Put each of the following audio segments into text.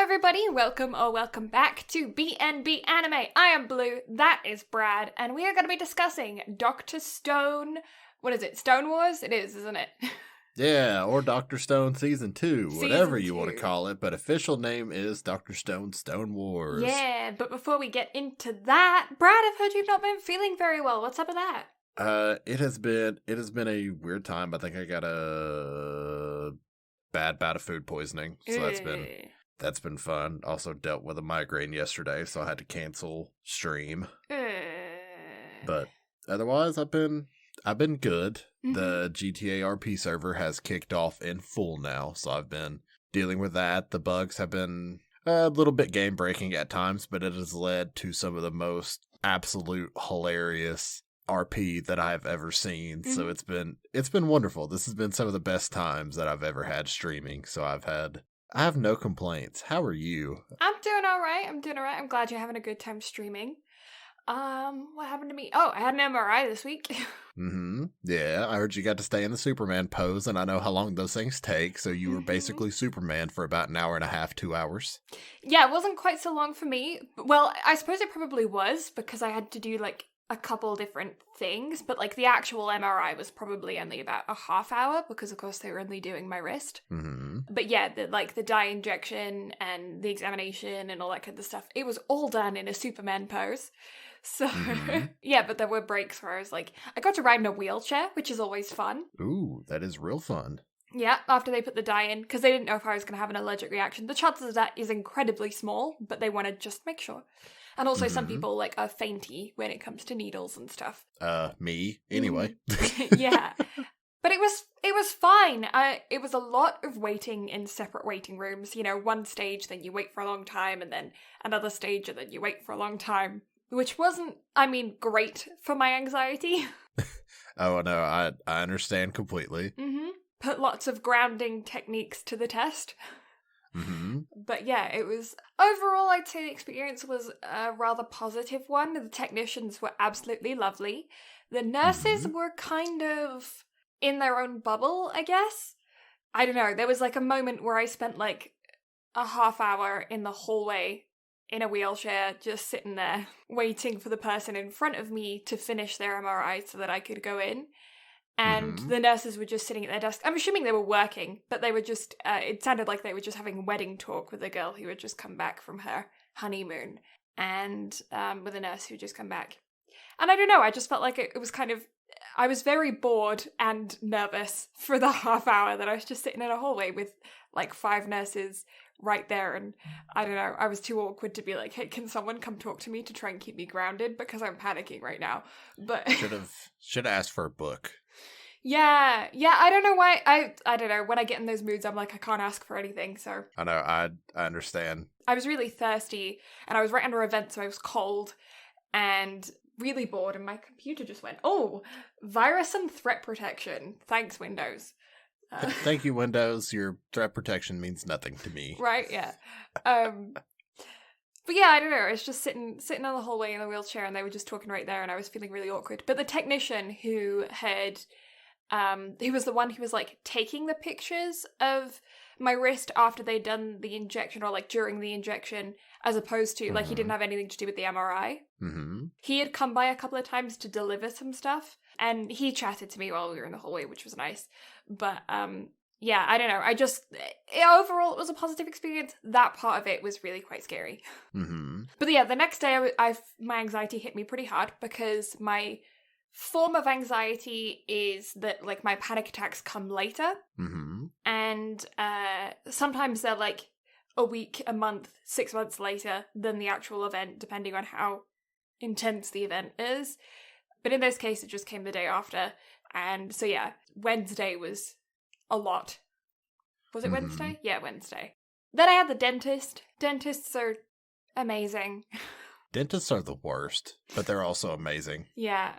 everybody, welcome back to BnB Anime. I am Blue, that is Brad, and we are going to be discussing Dr. Stone... What is it? Stone Wars? It is, isn't it? Yeah, or Dr. Stone Season 2, whatever you want to call it, but official name is Dr. Stone Stone Wars. Yeah, but before we get into that, Brad, I've heard you've not been feeling very well. What's up with that? It has been a weird time. I think I got a bad bout of food poisoning, so that's been fun. Also dealt with a migraine yesterday, so I had to cancel stream. But otherwise, I've been good. Mm-hmm. The GTA RP server has kicked off in full now, so I've been dealing with that. The bugs have been a little bit game breaking at times, but it has led to some of the most absolute hilarious RP that I've ever seen. Mm-hmm. So it's been wonderful. This has been some of the best times that I've ever had streaming. So I have no complaints. How are you? I'm doing all right. I'm glad you're having a good time streaming. What happened to me? Oh, I had an MRI this week. Mm-hmm. Yeah, I heard you got to stay in the Superman pose, and I know how long those things take, so you were basically Superman for about an hour and a half, 2 hours. Yeah, it wasn't quite so long for me. Well, I suppose it probably was, because I had to do, like, a couple different things, but, like, the actual MRI was probably only about a half hour, because, of course, they were only doing my wrist. Mm-hmm. But yeah, the dye injection and the examination and all that kind of stuff, it was all done in a Superman pose. So, yeah, but there were breaks where I was like, I got to ride in a wheelchair, which is always fun. Ooh, that is real fun. Yeah, after they put the dye in, because they didn't know if I was going to have an allergic reaction. The chances of that is incredibly small, but they want to just make sure. And also some people, like, are fainty when it comes to needles and stuff. Me? Anyway. Yeah. But it was fine. It was a lot of waiting in separate waiting rooms. You know, one stage, then you wait for a long time, and then another stage, and then you wait for a long time. Which wasn't, great for my anxiety. Oh, no, I understand completely. Mm-hmm. Put lots of grounding techniques to the test. Mm-hmm. But yeah, it was, overall, I'd say the experience was a rather positive one. The technicians were absolutely lovely. The nurses were kind of in their own bubble, I guess. I don't know, there was like a moment where I spent like a half hour in the hallway in a wheelchair, just sitting there, waiting for the person in front of me to finish their MRI so that I could go in. And the nurses were just sitting at their desk. I'm assuming they were working, but they were just, it sounded like they were just having wedding talk with a girl who had just come back from her honeymoon, and with a nurse who had just come back. And I don't know, I just felt like it was kind of, I was very bored and nervous for the half hour that I was just sitting in a hallway with like 5 nurses right there, and I don't know, I was too awkward to be like, hey, can someone come talk to me to try and keep me grounded, because I'm panicking right now. But should have asked for a book. Yeah, I don't know why, I don't know, when I get in those moods, I'm like, I can't ask for anything, so. I know, I understand. I was really thirsty, and I was right under a vent, so I was cold, and really bored, and my computer just went, oh, virus and threat protection. Thanks, Windows. Thank you, Windows. Your threat protection means nothing to me. Right, yeah. But yeah, I don't know. I was just sitting on the hallway in a wheelchair, and they were just talking right there, and I was feeling really awkward. But the technician who was the one who was like taking the pictures of my wrist after they'd done the injection, or like during the injection, as opposed to like he didn't have anything to do with the MRI. Mm-hmm. He had come by a couple of times to deliver some stuff, and he chatted to me while we were in the hallway, which was nice. But yeah, I don't know. Overall, it was a positive experience. That part of it was really quite scary. Mm-hmm. But yeah, the next day, my anxiety hit me pretty hard, because my form of anxiety is that, like, my panic attacks come later. Mm-hmm. And sometimes they're, like, a week, a month, 6 months later than the actual event, depending on how intense the event is. But in this case, it just came the day after. And so, yeah, Wednesday was a lot. Was it Wednesday? Yeah, Wednesday. Then I had the dentist. Dentists are amazing. Dentists are the worst, but they're also amazing. Yeah.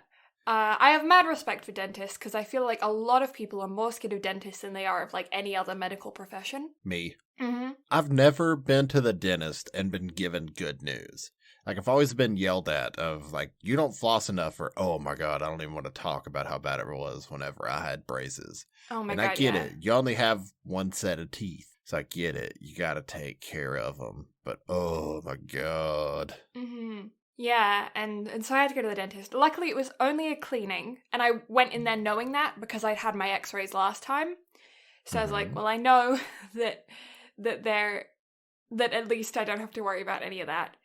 I have mad respect for dentists, because I feel like a lot of people are more scared of dentists than they are of, like, any other medical profession. Me. Mm-hmm. I've never been to the dentist and been given good news. Like, I've always been yelled at of, like, you don't floss enough, or, oh my god, I don't even want to talk about how bad it was whenever I had braces. Oh my and god, I get it. You only have one set of teeth. So I get it. You got to take care of them. But, oh, my God. Mm-hmm. Yeah, and so I had to go to the dentist. Luckily, it was only a cleaning, and I went in there knowing that because I'd had my x-rays last time. So I was like, well, I know that at least I don't have to worry about any of that.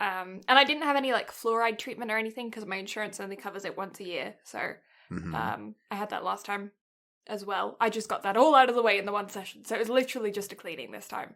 And I didn't have any, like, fluoride treatment or anything because my insurance only covers it once a year. So I had that last time as well. I just got that all out of the way in the one session. So it was literally just a cleaning this time.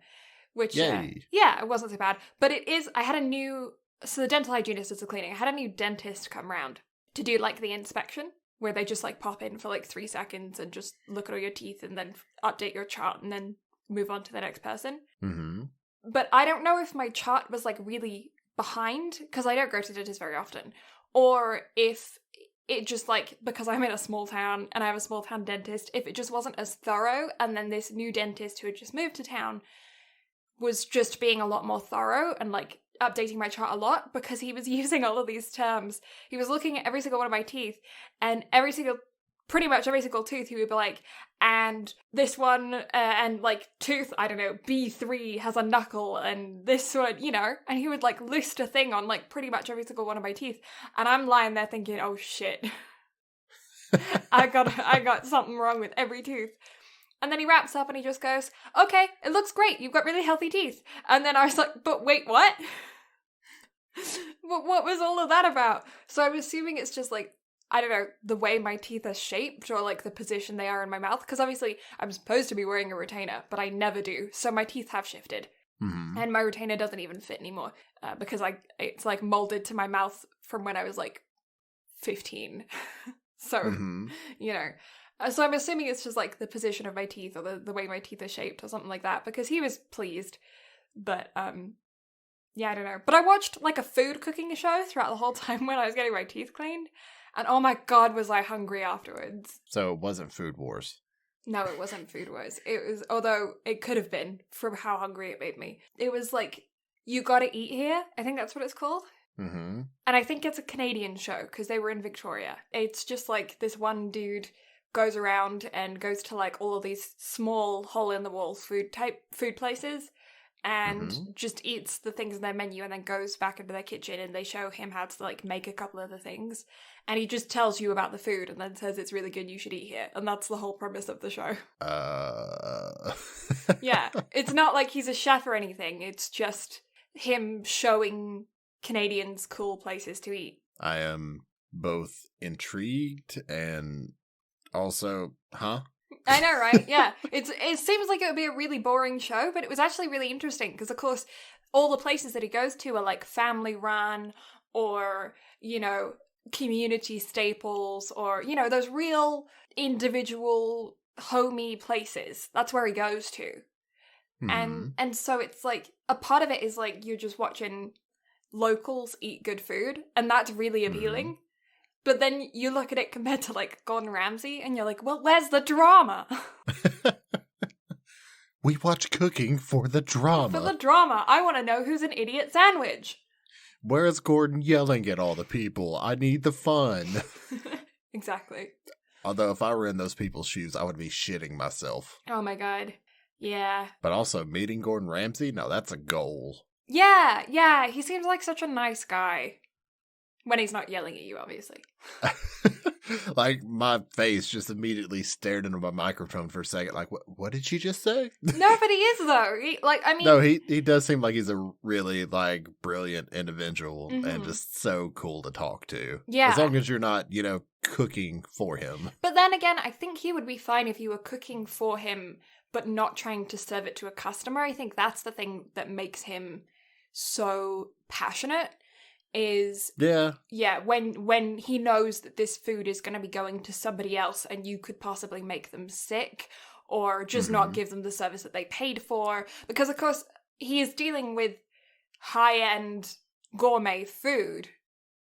Which, it wasn't so bad. But I had a new... So the dental hygienist is the cleaning. I had a new dentist come round to do, like, the inspection, where they just, like, pop in for, like, 3 seconds and just look at all your teeth and then update your chart and then move on to the next person. Mm-hmm. But I don't know if my chart was, like, really behind, because I don't go to dentists very often, or if it just, like, because I'm in a small town and I have a small town dentist, if it just wasn't as thorough, and then this new dentist who had just moved to town was just being a lot more thorough and, like, updating my chart a lot, because he was using all of these terms. He was looking at every single one of my teeth, and pretty much every single tooth, he would be like, and this one, and, like, tooth, I don't know, B3 has a knuckle, and this one, you know, and he would, like, list a thing on, like, pretty much every single one of my teeth, and I'm lying there thinking, oh shit, I got something wrong with every tooth. And then he wraps up and he just goes, okay, it looks great, you've got really healthy teeth. And then I was like, but wait, what? What was all of that about? So I'm assuming it's just, like, I don't know, the way my teeth are shaped, or, like, the position they are in my mouth. Because obviously I'm supposed to be wearing a retainer, but I never do. So my teeth have shifted. Mm-hmm. And my retainer doesn't even fit anymore. Because it's, like, molded to my mouth from when I was, like, 15. So, you know. So I'm assuming it's just, like, the position of my teeth, or the way my teeth are shaped, or something like that, because he was pleased. But, yeah, I don't know. But I watched, like, a food cooking show throughout the whole time when I was getting my teeth cleaned, and oh my god, was I hungry afterwards. So it wasn't Food Wars? No, it wasn't Food Wars. It was, although it could have been, from how hungry it made me. It was, like, You Gotta Eat Here, I think that's what it's called. Mm-hmm. And I think it's a Canadian show, because they were in Victoria. It's just, like, this one dude goes around and goes to, like, all of these small hole-in-the-wall food places and just eats the things in their menu and then goes back into their kitchen, and they show him how to, like, make a couple of the things. And he just tells you about the food and then says it's really good, you should eat here. And that's the whole premise of the show. Yeah, it's not like he's a chef or anything. It's just him showing Canadians cool places to eat. I am both intrigued and... also, huh? I know, right? Yeah. It seems like it would be a really boring show, but it was actually really interesting because, of course, all the places that he goes to are, like, family run, or, you know, community staples, or, you know, those real individual homey places. That's where he goes to. And so it's like, a part of it is like you're just watching locals eat good food, and that's really appealing. But then you look at it compared to, like, Gordon Ramsay, and you're like, well, where's the drama? We watch cooking for the drama. For the drama. I want to know who's an idiot sandwich. Where is Gordon yelling at all the people? I need the fun. Exactly. Although, if I were in those people's shoes, I would be shitting myself. Oh my god. Yeah. But also, meeting Gordon Ramsay? No, that's a goal. Yeah. He seems like such a nice guy. When he's not yelling at you, obviously. Like, my face just immediately stared into my microphone for a second. Like, what did she just say? No, but he is, though. No, he does seem like he's a really, like, brilliant individual and just so cool to talk to. Yeah. As long as you're not, you know, cooking for him. But then again, I think he would be fine if you were cooking for him, but not trying to serve it to a customer. I think that's the thing that makes him so passionate. Is when he knows that this food is going to be going to somebody else and you could possibly make them sick or just not give them the service that they paid for, because of course he is dealing with high-end gourmet food,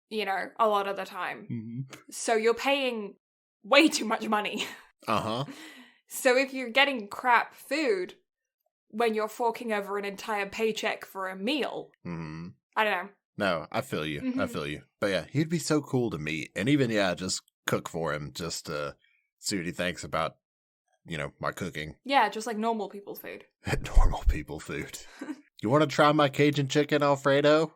you know, a lot of the time. So you're paying way too much money. So if you're getting crap food when you're forking over an entire paycheck for a meal, I don't know. No, I feel you. I feel you. But yeah, he'd be so cool to meet. And even, just cook for him just to see what he thinks about, my cooking. Yeah, just like normal people food. Normal people food. You want to try my Cajun chicken Alfredo?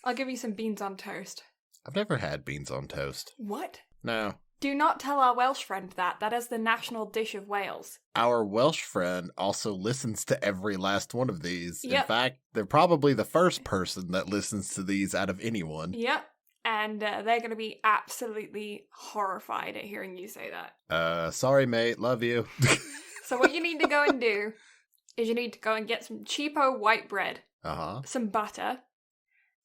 I'll give you some beans on toast. I've never had beans on toast. What? No. Do not tell our Welsh friend that. That is the national dish of Wales. Our Welsh friend also listens to every last one of these. Yep. In fact, they're probably the first person that listens to these out of anyone. Yep. And they're going to be absolutely horrified at hearing you say that. Sorry, mate. Love you. So what you need to go and do is you need to go and get some cheapo white bread, some butter,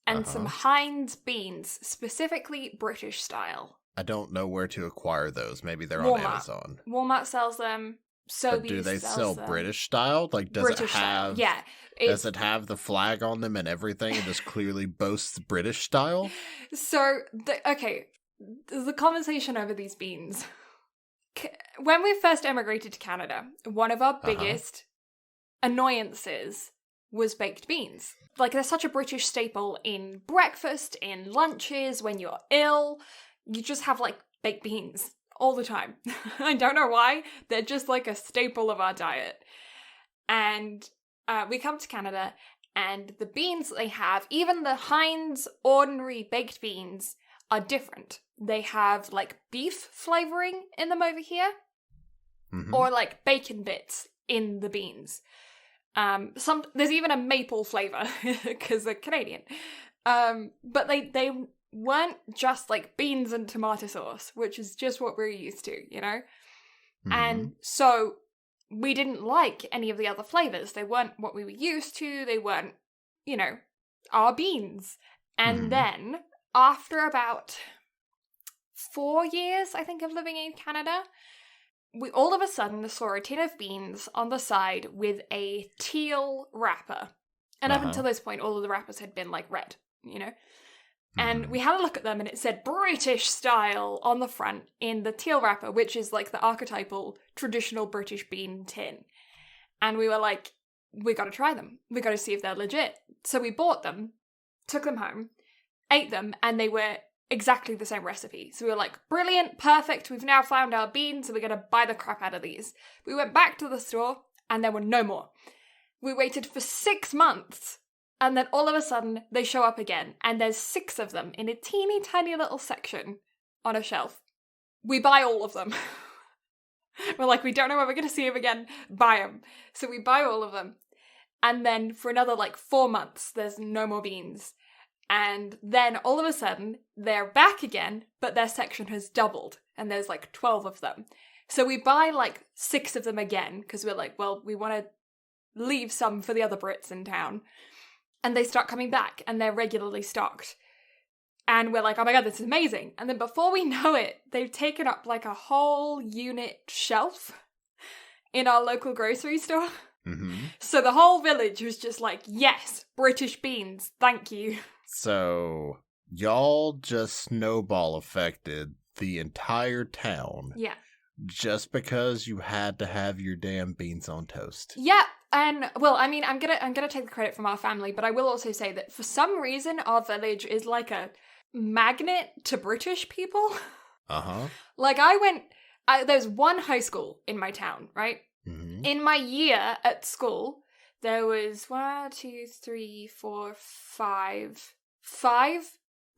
and some Heinz beans, specifically British style. I don't know where to acquire those. Maybe they're on Amazon. Walmart sells them. But do they sell British style? Like, does British it have? style. Yeah. Does it have the flag on them and everything, and just clearly boasts British style? So, the conversation over these beans. When we first emigrated to Canada, one of our biggest annoyances was baked beans. Like, they're such a British staple in breakfast, in lunches, when you're ill. You just have, like, baked beans all the time. I don't know why. They're just, like, a staple of our diet. And we come to Canada, and the beans they have, even the Heinz ordinary baked beans, are different. They have, like, beef flavoring in them over here. Or, like, bacon bits in the beans. There's even a maple flavor, because they're Canadian. But they weren't just like beans and tomato sauce, which is just what we're used to, And so we didn't like any of the other flavors. They weren't what we were used to. They weren't, our beans. And then after about 4 years, I think, of living in Canada, we all of a sudden saw a tin of beans on the side with a teal wrapper. And up until this point, all of the wrappers had been like red, And we had a look at them and it said British style on the front in the teal wrapper, which is like the archetypal traditional British bean tin. And we were like, we got to try them. We got to see if they're legit. So we bought them, took them home, ate them, and they were exactly the same recipe. So we were like, brilliant, perfect. We've now found our beans, so we're going to buy the crap out of these. We went back to the store and there were no more. We waited for 6 months. And then all of a sudden, they show up again, and there's 6 of them in a teeny tiny little section on a shelf. We buy all of them. We're like, we don't know when we're going to see them again, buy them. So we buy all of them. And then for another 4 months, there's no more beans. And then all of a sudden, they're back again, but their section has doubled, and there's 12 of them. So we buy 6 of them again, because we're like, well, we want to leave some for the other Brits in town. And they start coming back, and they're regularly stocked. And we're like, oh my god, this is amazing. And then before we know it, they've taken up a whole unit shelf in our local grocery store. So the whole village was just like, yes, British beans, thank you. So y'all just snowball affected the entire town. Yeah. Just because you had to have your damn beans on toast. Yeah. And, well, I mean, I'm gonna take the credit from our family, but I will also say that for some reason, our village is like a magnet to British people. There's one high school in my town, right? In my year at school, there was 5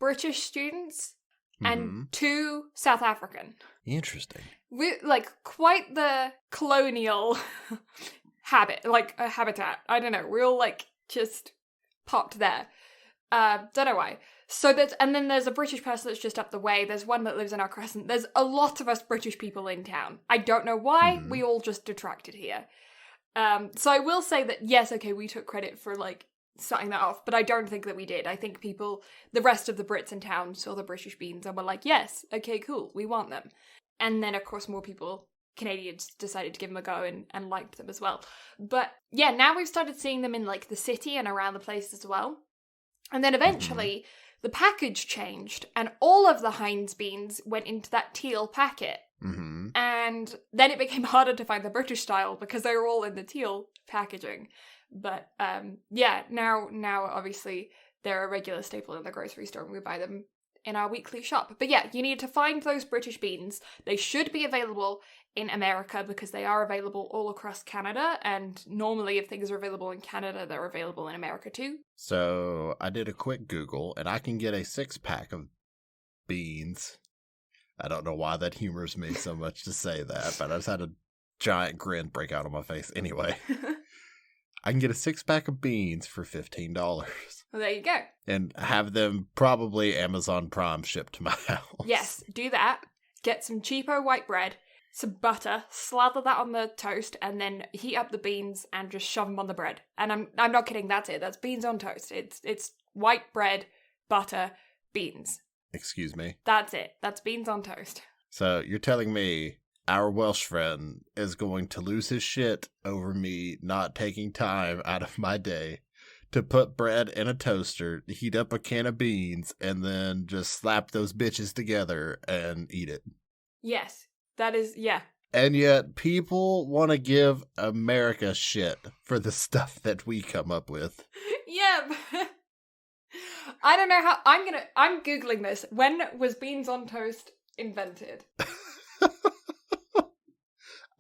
British students and 2 South African. Interesting. We quite the colonial habitat. I don't know. We're all just popped there. Don't know why. So and then there's a British person that's just up the way. There's one that lives in our crescent. There's a lot of us British people in town. I don't know why. We all just detracted here. So I will say that, yes, okay, we took credit for starting that off, but I don't think that we did. I think the rest of the Brits in town saw the British beans and were like, yes, okay, cool, we want them. And then, of course, more people, Canadians, decided to give them a go and liked them as well. But yeah, now we've started seeing them in the city and around the place as well. And then eventually the package changed and all of the Heinz beans went into that teal packet. And then it became harder to find the British style because they were all in the teal packaging. But now obviously they're a regular staple in the grocery store and we buy them in our weekly shop. But yeah, you need to find those British beans. They should be available in America because they are available all across Canada, and normally if things are available in Canada, they're available in America too. So I did a quick Google, and I can get a 6-pack of beans. I don't know why that humors me so much to say that, but I just had a giant grin break out on my face anyway. I can get a 6-pack of beans for $15. Well, there you go. And have them probably Amazon Prime shipped to my house. Yes, do that. Get some cheapo white bread, some butter, slather that on the toast, and then heat up the beans and just shove them on the bread. And I'm not kidding, that's it. That's beans on toast. It's white bread, butter, beans. Excuse me? That's it. That's beans on toast. So you're telling me our Welsh friend is going to lose his shit over me not taking time out of my day to put bread in a toaster, heat up a can of beans, and then just slap those bitches together and eat it? Yes. That is, yeah. And yet people want to give America shit for the stuff that we come up with. Yeah. I don't know how, I'm Googling this. When was beans on toast invented?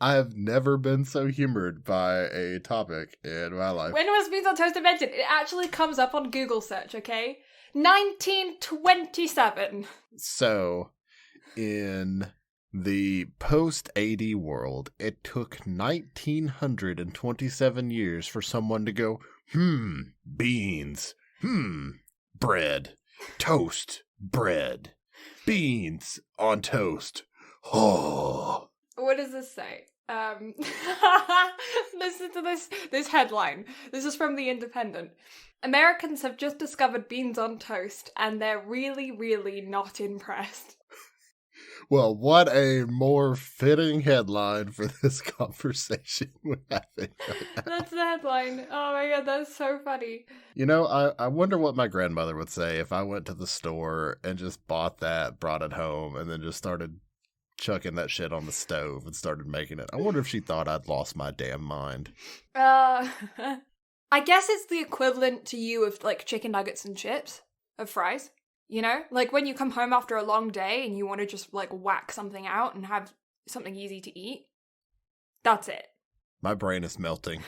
I have never been so humored by a topic in my life. When was beans on toast invented? It actually comes up on Google search, okay? 1927. So, in the post-AD world, it took 1927 years for someone to go, beans, bread, toast, bread, beans on toast. Oh. What does this say? Listen to this headline. This is from The Independent. Americans have just discovered beans on toast, and they're really, really not impressed. Well, what a more fitting headline for this conversation we're having right now. That's the headline. Oh my god, that's so funny. You know, I wonder what my grandmother would say if I went to the store and just bought that, brought it home, and then just started chucking that shit on the stove and started making it. I wonder if she thought I'd lost my damn mind. I guess it's the equivalent to you of, like, chicken nuggets and chips, of fries. You know? Like, when you come home after a long day and you want to just, like, whack something out and have something easy to eat. That's it. My brain is melting.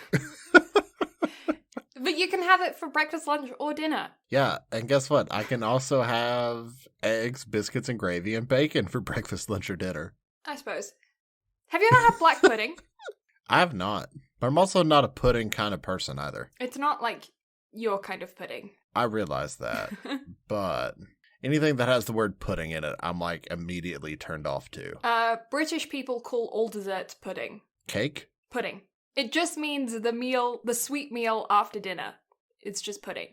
But you can have it for breakfast, lunch, or dinner. Yeah, and guess what? I can also have eggs, biscuits, and gravy, and bacon for breakfast, lunch, or dinner. I suppose. Have you ever had black pudding? I have not. But I'm also not a pudding kind of person either. It's not, like, your kind of pudding. I realize that. But anything that has the word pudding in it, I'm, like, immediately turned off to. British people call all desserts pudding. Cake? Pudding. It just means the sweet meal after dinner. It's just pudding.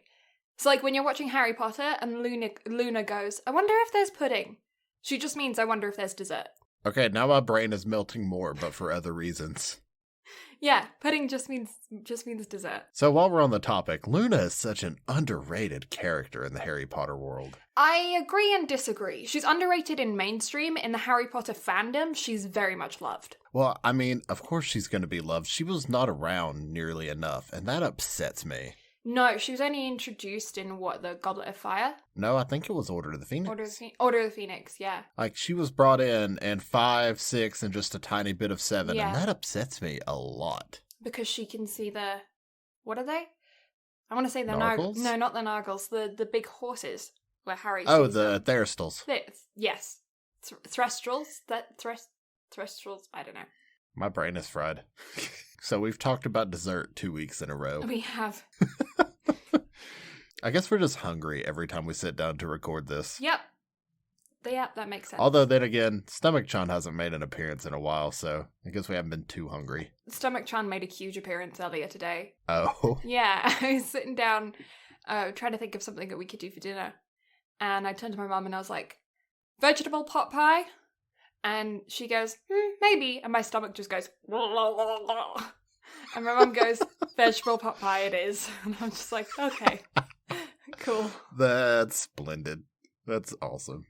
It's like when you're watching Harry Potter and Luna goes, I wonder if there's pudding. She just means, I wonder if there's dessert. Okay, now my brain is melting more, but for other reasons. Yeah, pudding just means dessert. So while we're on the topic, Luna is such an underrated character in the Harry Potter world. I agree and disagree. She's underrated in mainstream. In the Harry Potter fandom, she's very much loved. Well, I mean, of course she's going to be loved. She was not around nearly enough, and that upsets me. No, she was only introduced in, the Goblet of Fire? No, I think it was Order of the Phoenix. Order of the Phoenix, yeah. Like, she was brought in 5, 6, and just a tiny bit of 7, yeah. And that upsets me a lot. Because she can see the... What are they? I want to say the Nargles? No, not the Nargles. The big horses where Harry Oh, sees the them. Therestals. Yes. Threstrals? Threstrals? I don't know. My brain is fried. So we've talked about dessert 2 weeks in a row. We have. I guess we're just hungry every time we sit down to record this. Yep. Yep, that makes sense. Although then again, Stomach Chan hasn't made an appearance in a while, so I guess we haven't been too hungry. Stomach Chan made a huge appearance earlier today. Oh. Yeah, I was sitting down trying to think of something that we could do for dinner. And I turned to my mum and I was like, vegetable pot pie? And she goes, maybe. And my stomach just goes, and my mum goes, vegetable pot pie it is. And I'm just like, okay, cool. That's splendid. That's awesome.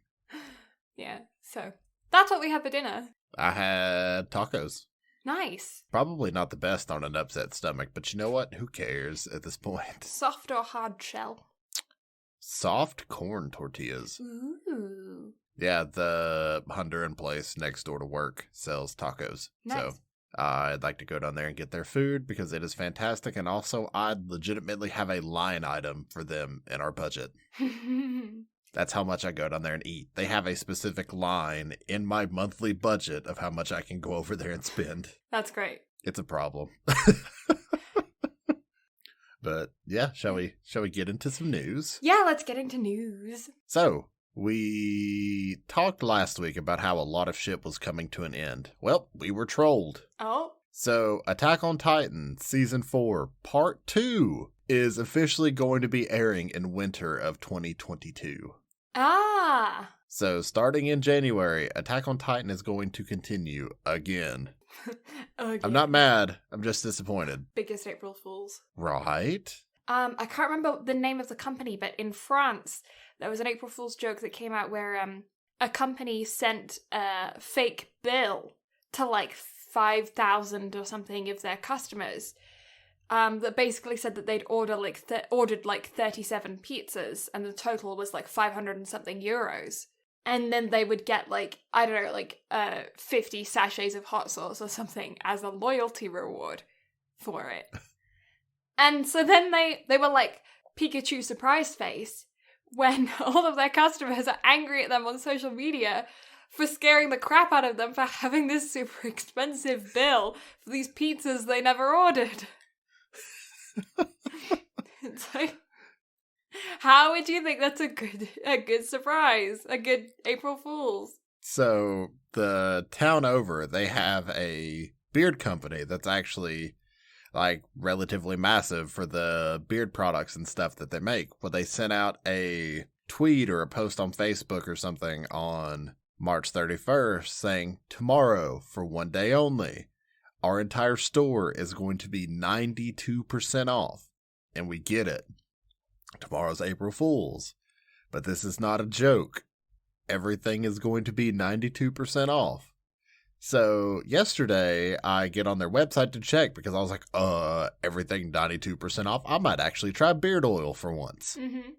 Yeah, so that's what we had for dinner. I had tacos. Nice. Probably not the best on an upset stomach, but you know what? Who cares at this point? Soft or hard shell? soft corn tortillas. Ooh. Yeah, the Honduran place next door to work sells tacos. Nice. So I'd like to go down there and get their food because it is fantastic. And also, I'd legitimately have a line item for them in our budget. That's how much I go down there and eat. They have a specific line in my monthly budget of how much I can go over there and spend. That's great. It's a problem. But yeah, shall we get into some news? Yeah, let's get into news. So, we talked last week about how a lot of shit was coming to an end. Well, we were trolled. Oh. So, Attack on Titan Season 4 Part 2 is officially going to be airing in winter of 2022. Ah. So, starting in January, Attack on Titan is going to continue again. I'm not mad. I'm just disappointed. Biggest April Fools. Right? I can't remember the name of the company, but in France, there was an April Fool's joke that came out where a company sent a fake bill to like 5,000 or something of their customers that basically said that they'd ordered like 37 pizzas and the total was like 500 and something euros. And then they would get like, I don't know, like 50 sachets of hot sauce or something as a loyalty reward for it. And so then they were like Pikachu surprise face when all of their customers are angry at them on social media for scaring the crap out of them for having this super expensive bill for these pizzas they never ordered. It's like, how would you think that's a good surprise? A good April Fool's? So, the town over, they have a beard company that's actually, like, relatively massive for the beard products and stuff that they make. Well, they sent out a tweet or a post on Facebook or something on March 31st saying, tomorrow, for one day only, our entire store is going to be 92% off. And we get it. Tomorrow's April Fool's. But this is not a joke. Everything is going to be 92% off. So yesterday, I get on their website to check because I was like, everything 92% off. I might actually try beard oil for once. Mm-hmm.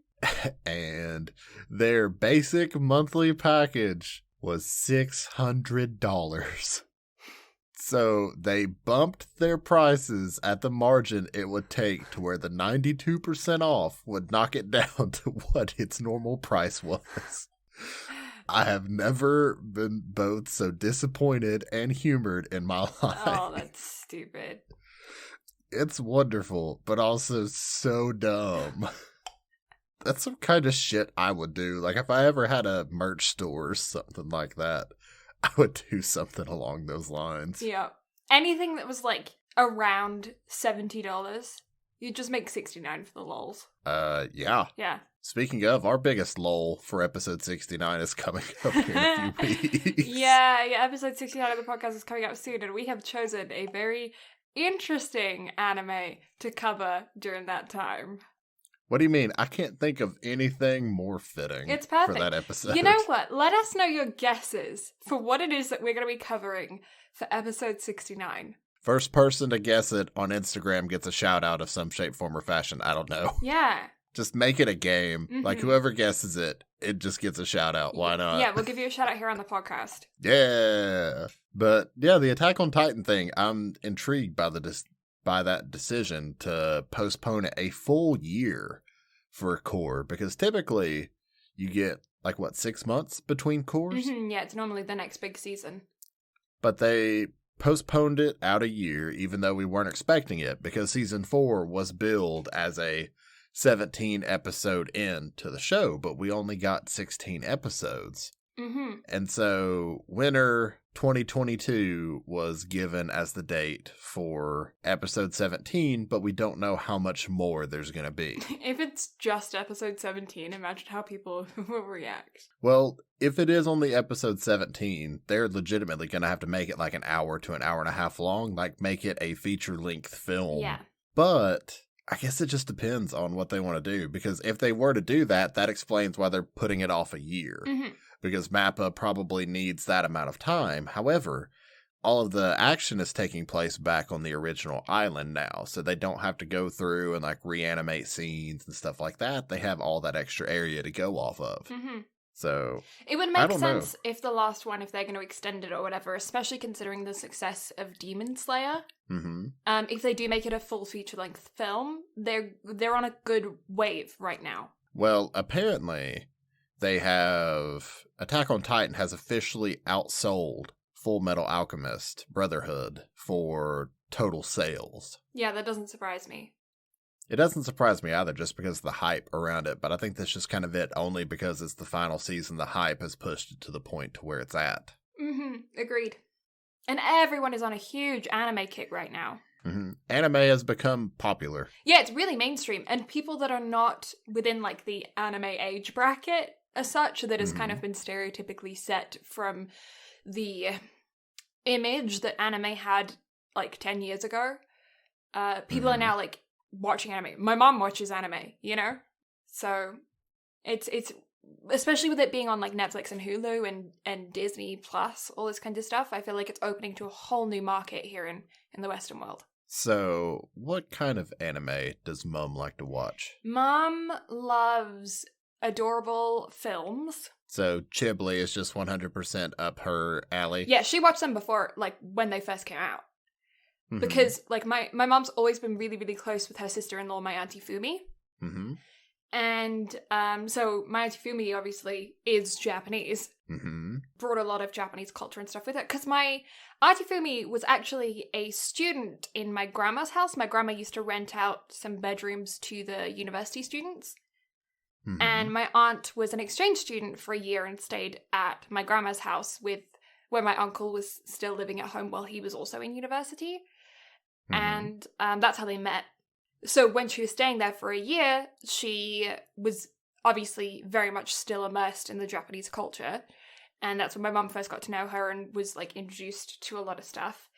And their basic monthly package was $600. So they bumped their prices at the margin it would take to where the 92% off would knock it down to what its normal price was. I have never been both so disappointed and humored in my life. Oh, that's stupid. It's wonderful, but also so dumb. That's some kind of shit I would do. Like, if I ever had a merch store or something like that, I would do something along those lines. Yeah. Anything that was, like, around $70, you'd just make $69 for the lols. Yeah. Yeah. Speaking of, our biggest lull for episode 69 is coming up in a few weeks. Yeah, episode 69 of the podcast is coming out soon, and we have chosen a very interesting anime to cover during that time. What do you mean? I can't think of anything more fitting It's perfect. for that episode. You know what? Let us know your guesses for what it is that we're going to be covering for episode 69. First person to guess it on Instagram gets a shout out of some shape, form, or fashion. I don't know. Yeah. Just make it a game. Mm-hmm. Like, whoever guesses it, it just gets a shout out. Why not? Yeah, we'll give you a shout out here on the podcast. Yeah. But, yeah, the Attack on Titan thing, I'm intrigued by that decision to postpone it a full year for a core, because typically you get, 6 months between cores? Mm-hmm, yeah, it's normally the next big season. But they postponed it out a year, even though we weren't expecting it, because season 4 was billed as a 17 episode end to the show, but we only got 16 episodes. Mm-hmm. And so winter 2022 was given as the date for episode 17, but we don't know how much more there's going to be. If it's just episode 17, imagine how people will react. Well, if it is only episode 17, they're legitimately going to have to make it like an hour to an hour and a half long, like make it a feature-length film. Yeah. But I guess it just depends on what they want to do, because if they were to do that, that explains why they're putting it off a year. Mm-hmm. Because MAPPA probably needs that amount of time. However, all of the action is taking place back on the original island now, so they don't have to go through and like reanimate scenes and stuff like that. They have all that extra area to go off of. Mm-hmm. So it would make sense if the last one, if they're going to extend it or whatever, especially considering the success of Demon Slayer. Mm-hmm. If they do make it a full feature-length film, they're on a good wave right now. Well, apparently they have Attack on Titan has officially outsold Full Metal Alchemist Brotherhood for total sales. Yeah, that doesn't surprise me. It doesn't surprise me either, just because of the hype around it, but I think that's just kind of it, only because it's the final season. The hype has pushed it to the point to where it's at. Mm-hmm. Agreed. And everyone is on a huge anime kick right now. Mm-hmm. Anime has become popular. Yeah, it's really mainstream, and people that are not within like the anime age bracket as such, that has kind of been stereotypically set from the image that anime had like 10 years ago. People are now like watching anime. My mom watches anime, you know? So it's especially with it being on like Netflix and Hulu and Disney Plus, all this kind of stuff, I feel like it's opening to a whole new market here in the Western world. So what kind of anime does Mom like to watch? Mom loves adorable films. So Ghibli is just 100% up her alley? Yeah, she watched them before, like when they first came out. Because, like, my mom's always been really, really close with her sister-in-law, my Auntie Fumi. Mm-hmm. And so my Auntie Fumi, obviously, is Japanese. Mm-hmm. Brought a lot of Japanese culture and stuff with it. Because my Auntie Fumi was actually a student in my grandma's house. My grandma used to rent out some bedrooms to the university students. Mm-hmm. And my aunt was an exchange student for a year and stayed at my grandma's house where my uncle was still living at home while he was also in university. And that's how they met. So when she was staying there for a year, she was obviously very much still immersed in the Japanese culture. And that's when my mum first got to know her and was like introduced to a lot of stuff.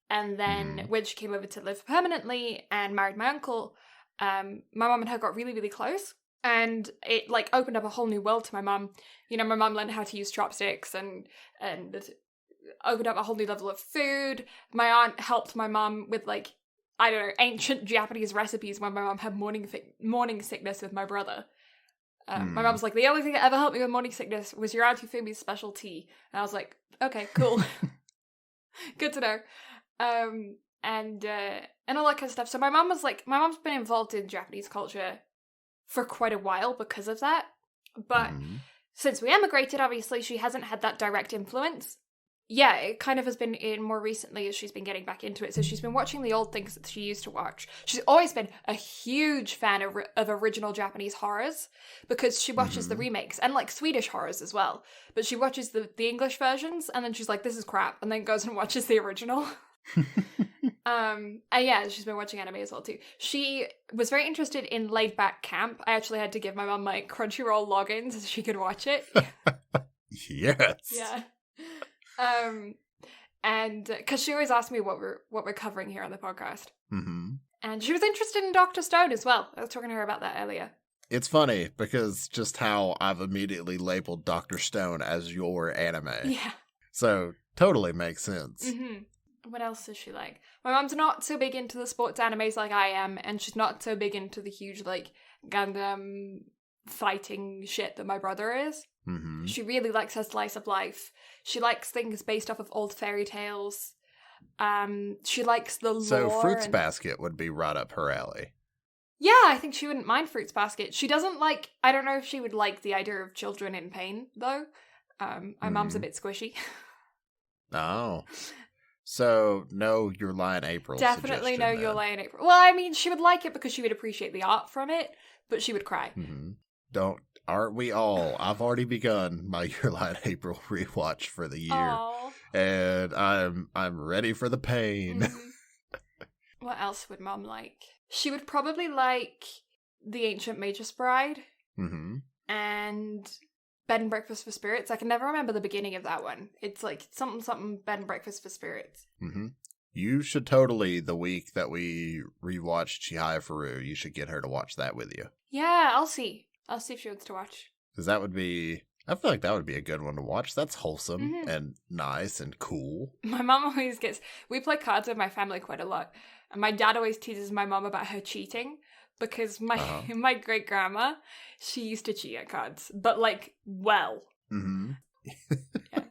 And then when she came over to live permanently and married my uncle, my mum and her got really, really close. And it like opened up a whole new world to my mum. You know, my mum learned how to use chopsticks and opened up a whole new level of food. My aunt helped my mum with like, I don't know, ancient Japanese recipes when my mum had morning sickness with my brother. My mum was like, the only thing that ever helped me with morning sickness was your Auntie Fumi's special tea. And I was like, okay, cool. Good to know. And all that kind of stuff. So my mum's been involved in Japanese culture for quite a while because of that. But since we emigrated, obviously, she hasn't had that direct influence. Yeah, it kind of has been in more recently as she's been getting back into it. So she's been watching the old things that she used to watch. She's always been a huge fan of original Japanese horrors because she watches the remakes and like Swedish horrors as well. But she watches the English versions and then she's like, this is crap. And then goes and watches the original. And yeah, she's been watching anime as well too. She was very interested in Laid Back Camp. I actually had to give my mum my Crunchyroll login so she could watch it. Yes. Yeah. And because she always asks me what we're covering here on the podcast. And she was interested in Dr. Stone as well. I was talking to her about that earlier. It's funny because just how I've immediately labeled Dr. Stone as your anime. Yeah. So totally makes sense. What else does she like? My mom's not so big into the sports animes like I am, and she's not so big into the huge like Gundam fighting shit that my brother is. She really likes her slice of life. She likes things based off of old fairy tales. She likes the lore. So Fruits Basket would be right up her alley. Yeah, I think she wouldn't mind Fruits Basket. She doesn't like, I don't know if she would like the idea of children in pain, though. My mom's a bit squishy. Oh. So, no Your Lie in April. Definitely no Your Lie in April. Well, I mean, she would like it because she would appreciate the art from it, but she would cry. Aren't we all? I've already begun my Your Lie in April rewatch for the year. Aww. And I'm ready for the pain. What else would Mom like? She would probably like The Ancient Magus Bride. And Bed and Breakfast for Spirits. I can never remember the beginning of that one. It's like something Bed and Breakfast for Spirits. You should totally, the week that we rewatched Chihaya Faru, you should get her to watch that with you. Yeah, I'll see. I'll see if she wants to watch. Because that would be, I feel like that would be a good one to watch. That's wholesome and nice and cool. My mom always we play cards with my family quite a lot. And my dad always teases my mom about her cheating because my great grandma, she used to cheat at cards, but like, well. Mm-hmm. Yeah.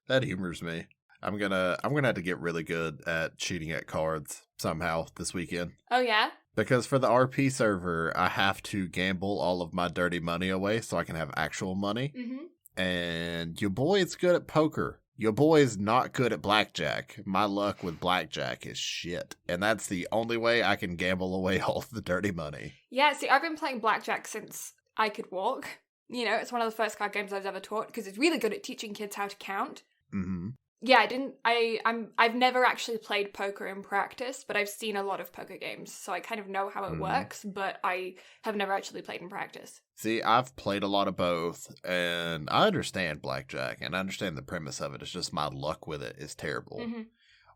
That humors me. I'm gonna have to get really good at cheating at cards somehow this weekend. Oh yeah? Because for the RP server, I have to gamble all of my dirty money away so I can have actual money. Mm-hmm. And your boy is good at poker. Your boy is not good at blackjack. My luck with blackjack is shit. And that's the only way I can gamble away all of the dirty money. Yeah, see, I've been playing blackjack since I could walk. You know, it's one of the first card games I've ever taught because it's really good at teaching kids how to count. Mm-hmm. Yeah, I've never actually played poker in practice, but I've seen a lot of poker games, so I kind of know how it works, but I have never actually played in practice. See, I've played a lot of both, and I understand blackjack, and I understand the premise of it. It's just my luck with it is terrible. Mm-hmm.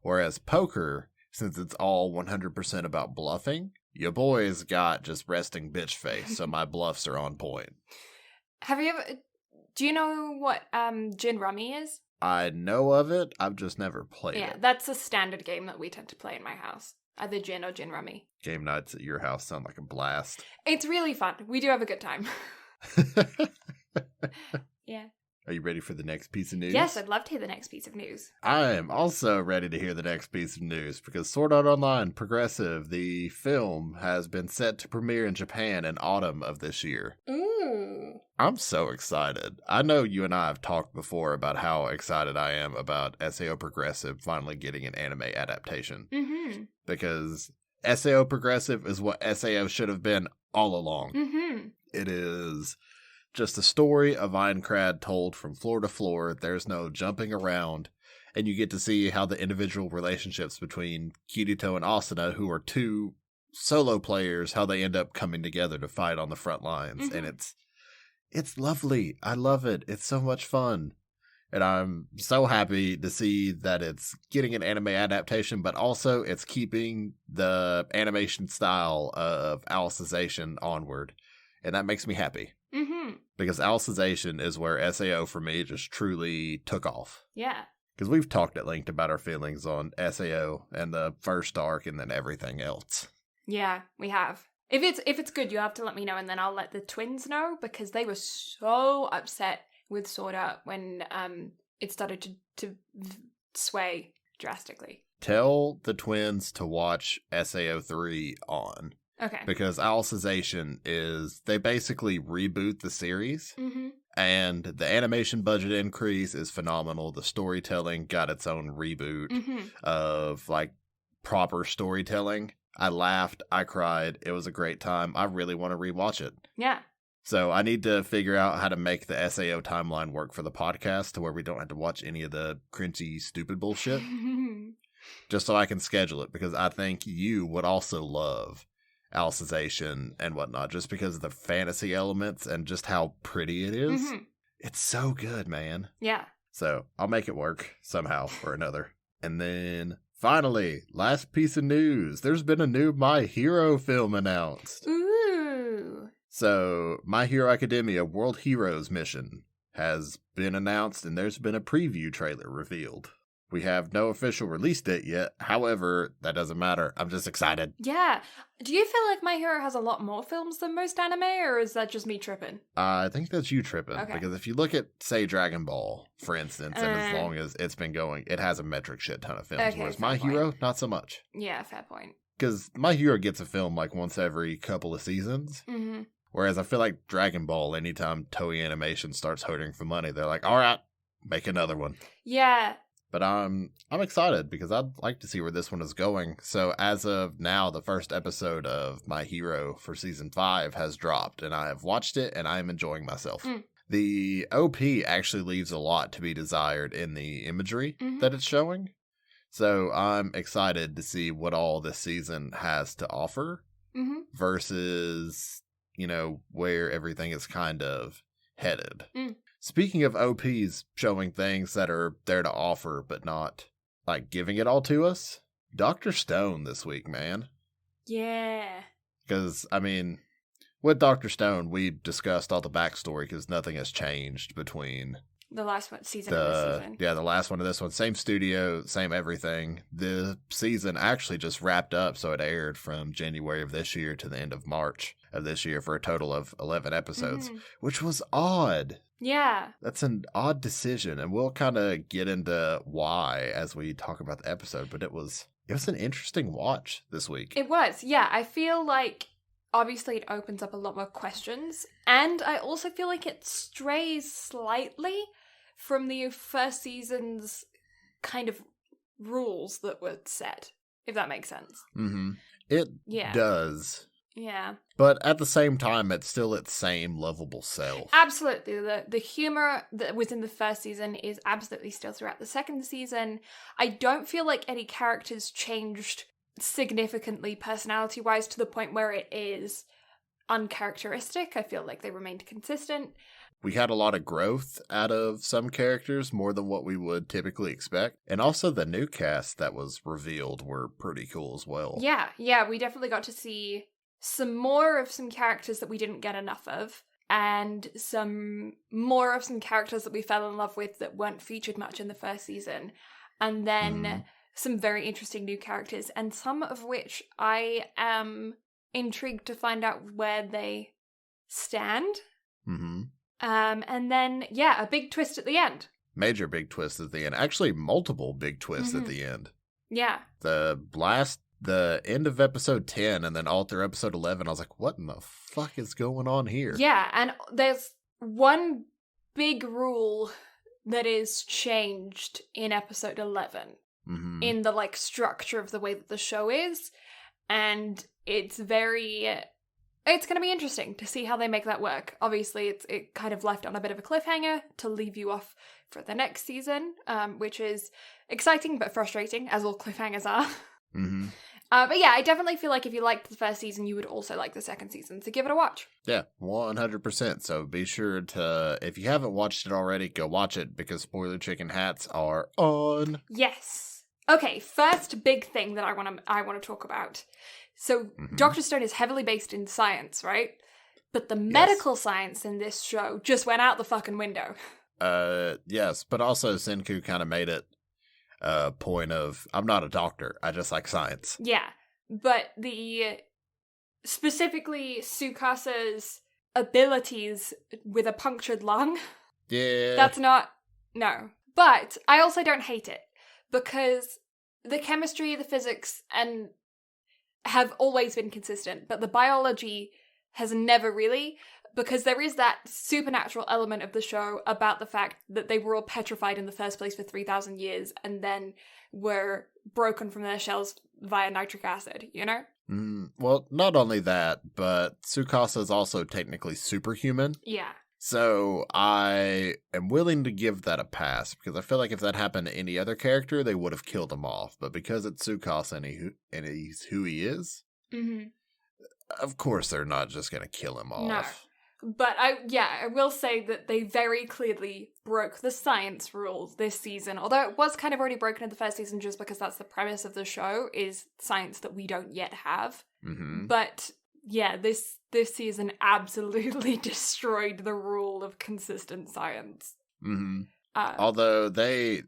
Whereas poker, since it's all 100% about bluffing, your boy's got just resting bitch face, so my bluffs are on point. Do you know what gin rummy is? I know of it. I've just never played it. Yeah, that's a standard game that we tend to play in my house. Either gin or gin rummy. Game nights at your house sound like a blast. It's really fun. We do have a good time. Yeah. Are you ready for the next piece of news? Yes, I'd love to hear the next piece of news. I am also ready to hear the next piece of news because Sword Art Online Progressive, the film, has been set to premiere in Japan in autumn of this year. Ooh. I'm so excited. I know you and I have talked before about how excited I am about SAO Progressive finally getting an anime adaptation. Mm-hmm. Because SAO Progressive is what SAO should have been all along. Mm-hmm. It is just a story of Aincrad told from floor to floor. There's no jumping around. And you get to see how the individual relationships between Kirito and Asuna, who are two solo players, how they end up coming together to fight on the front lines. Mm-hmm. And it's lovely. I love it. It's so much fun. And I'm so happy to see that it's getting an anime adaptation, but also it's keeping the animation style of Alicization onward. And that makes me happy. Mm-hmm. Because Alicization is where SAO for me just truly took off. Yeah. Because we've talked at length about our feelings on SAO and the first arc and then everything else. Yeah, we have. If it's good, you have to let me know, and then I'll let the twins know, because they were so upset with Sword Art when it started to sway drastically. Tell the twins to watch SAO 3 on. Okay. Because Alicization is, they basically reboot the series. Mm-hmm. And the animation budget increase is phenomenal. The storytelling got its own reboot of like proper storytelling. I laughed. I cried. It was a great time. I really want to rewatch it. Yeah. So I need to figure out how to make the SAO timeline work for the podcast to where we don't have to watch any of the cringy, stupid bullshit. Just so I can schedule it, because I think you would also love Alicization and whatnot, just because of the fantasy elements and just how pretty it is. Mm-hmm. It's so good, man. Yeah. So I'll make it work somehow or another. And then finally, last piece of news. There's been a new My Hero film announced. Ooh. So My Hero Academia World Heroes Mission has been announced, and there's been a preview trailer revealed. We have no official release date yet. However, that doesn't matter. I'm just excited. Yeah. Do you feel like My Hero has a lot more films than most anime, or is that just me tripping? I think that's you tripping. Okay. Because if you look at, say, Dragon Ball, for instance, and as long as it's been going, it has a metric shit ton of films. Okay, whereas My Hero, not so much. Yeah, fair point. Because My Hero gets a film like once every couple of seasons. Mm-hmm. Whereas I feel like Dragon Ball, anytime Toei Animation starts hurting for money, they're like, all right, make another one. Yeah. But I'm excited because I'd like to see where this one is going. So as of now, the first episode of My Hero for season 5 has dropped, and I have watched it, and I am enjoying myself. Mm. The OP actually leaves a lot to be desired in the imagery that it's showing. So I'm excited to see what all this season has to offer versus, you know, where everything is kind of headed. Mm. Speaking of OPs showing things that are there to offer, but not, like, giving it all to us, Dr. Stone this week, man. Yeah. Because, I mean, with Dr. Stone, we discussed all the backstory because nothing has changed between the last season and this season. Yeah, the last one of this one. Same studio, same everything. The season actually just wrapped up, so it aired from January of this year to the end of March of this year for a total of 11 episodes, which was odd. Yeah. That's an odd decision, and we'll kind of get into why as we talk about the episode, but it was an interesting watch this week. It was, yeah. I feel like, obviously, it opens up a lot more questions, and I also feel like it strays slightly from the first season's kind of rules that were set, if that makes sense. Mm-hmm. It does. Yeah. But at the same time, it's still its same lovable self. Absolutely. The humor that was in the first season is absolutely still throughout the second season. I don't feel like any characters changed significantly personality-wise to the point where it is uncharacteristic. I feel like they remained consistent. We had a lot of growth out of some characters, more than what we would typically expect. And also the new cast that was revealed were pretty cool as well. Yeah, we definitely got to see some more of some characters that we didn't get enough of, and some more of some characters that we fell in love with that weren't featured much in the first season. And then some very interesting new characters, and some of which I am intrigued to find out where they stand. Mm-hmm. And then, a big twist at the end. Major big twist at the end. Actually, multiple big twists at the end. Yeah. The end of episode 10 and then all through episode 11, I was like, what in the fuck is going on here? Yeah, and there's one big rule that is changed in episode 11 in the, structure of the way that the show is. And it's going to be interesting to see how they make that work. Obviously, it kind of left on a bit of a cliffhanger to leave you off for the next season, which is exciting but frustrating, as all cliffhangers are. Mm-hmm. But yeah, I definitely feel like if you liked the first season, you would also like the second season, so give it a watch. Yeah, 100%. So be sure to, if you haven't watched it already, go watch it, because spoiler chicken hats are on. Yes. Okay, first big thing that I want to talk about. So, Dr. Stone is heavily based in science, right? But the medical science in this show just went out the fucking window. Yes, but also Senku kind of made it a point of, I'm not a doctor, I just like science. Yeah, but specifically Tsukasa's abilities with a punctured lung. Yeah. That's no. But I also don't hate it, because the chemistry, the physics, and have always been consistent, but the biology has never really, because there is that supernatural element of the show about the fact that they were all petrified in the first place for 3,000 years and then were broken from their shells via nitric acid, you know? Well, not only that, but Tsukasa is also technically superhuman. Yeah. So I am willing to give that a pass, because I feel like if that happened to any other character, they would have killed him off. But because it's Tsukasa and he's who he is, of course they're not just going to kill him off. No. But I will say that they very clearly broke the science rules this season. Although it was kind of already broken in the first season, just because that's the premise of the show, is science that we don't yet have. But yeah, this season absolutely destroyed the rule of consistent science. Although they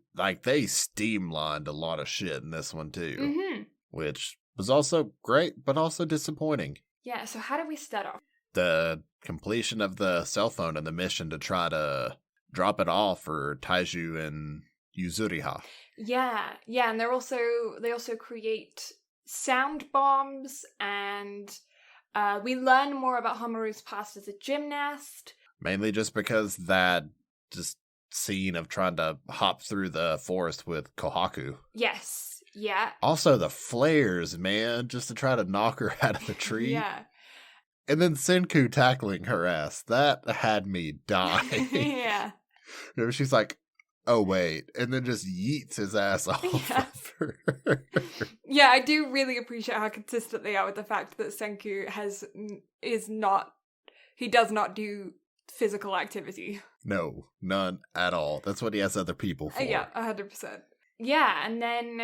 streamlined a lot of shit in this one too, which was also great, but also disappointing. Yeah, so how do we start off? The completion of the cell phone and the mission to try to drop it off for Taiju and Yuzuriha. Yeah, and they also create sound bombs, and we learn more about Homaru's past as a gymnast. Mainly just because that just scene of trying to hop through the forest with Kohaku. Yes, yeah. Also the flares, man, just to try to knock her out of the tree. Yeah. And then Senku tackling her ass. That had me die. Yeah. Remember, she's like, oh, wait. And then just yeets his ass off of her. Yeah, I do really appreciate how consistent they are with the fact that Senku he does not do physical activity. No, none at all. That's what he has other people for. Yeah, 100%. Yeah, and then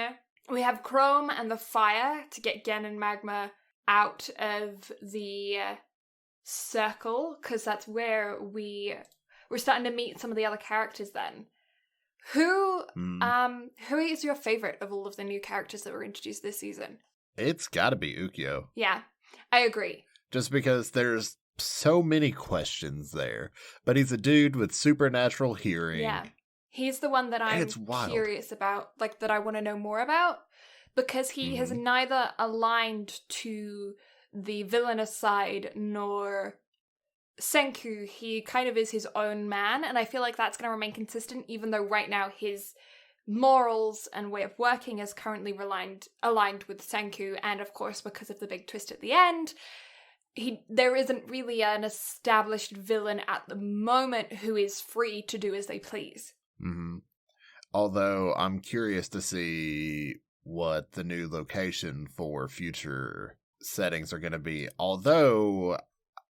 we have Chrome and the fire to get Gen and Magma out of the circle, because that's where we're starting to meet some of the other characters then. Who is your favorite of all of the new characters that were introduced this season? It's gotta be Ukyo. Yeah, I agree. Just because there's so many questions there. But he's a dude with supernatural hearing. Yeah. He's the one that I'm curious about, like, that I want to know more about, because he has neither aligned to the villainous side nor Senku. He kind of is his own man, and I feel like that's going to remain consistent, even though right now his morals and way of working is currently aligned with Senku, and of course, because of the big twist at the end, there isn't really an established villain at the moment who is free to do as they please. Mm-hmm. Although I'm curious to see what the new location for future settings are going to be. Although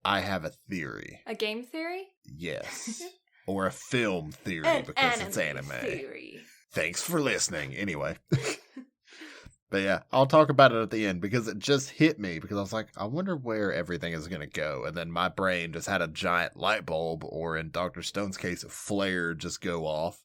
I have a theory. A game theory? Yes. Or a film theory because it's anime. Theory. Thanks for listening. Anyway. But yeah, I'll talk about it at the end because it just hit me because I was like, I wonder where everything is going to go. And then my brain just had a giant light bulb, or in Dr. Stone's case, a flare just go off.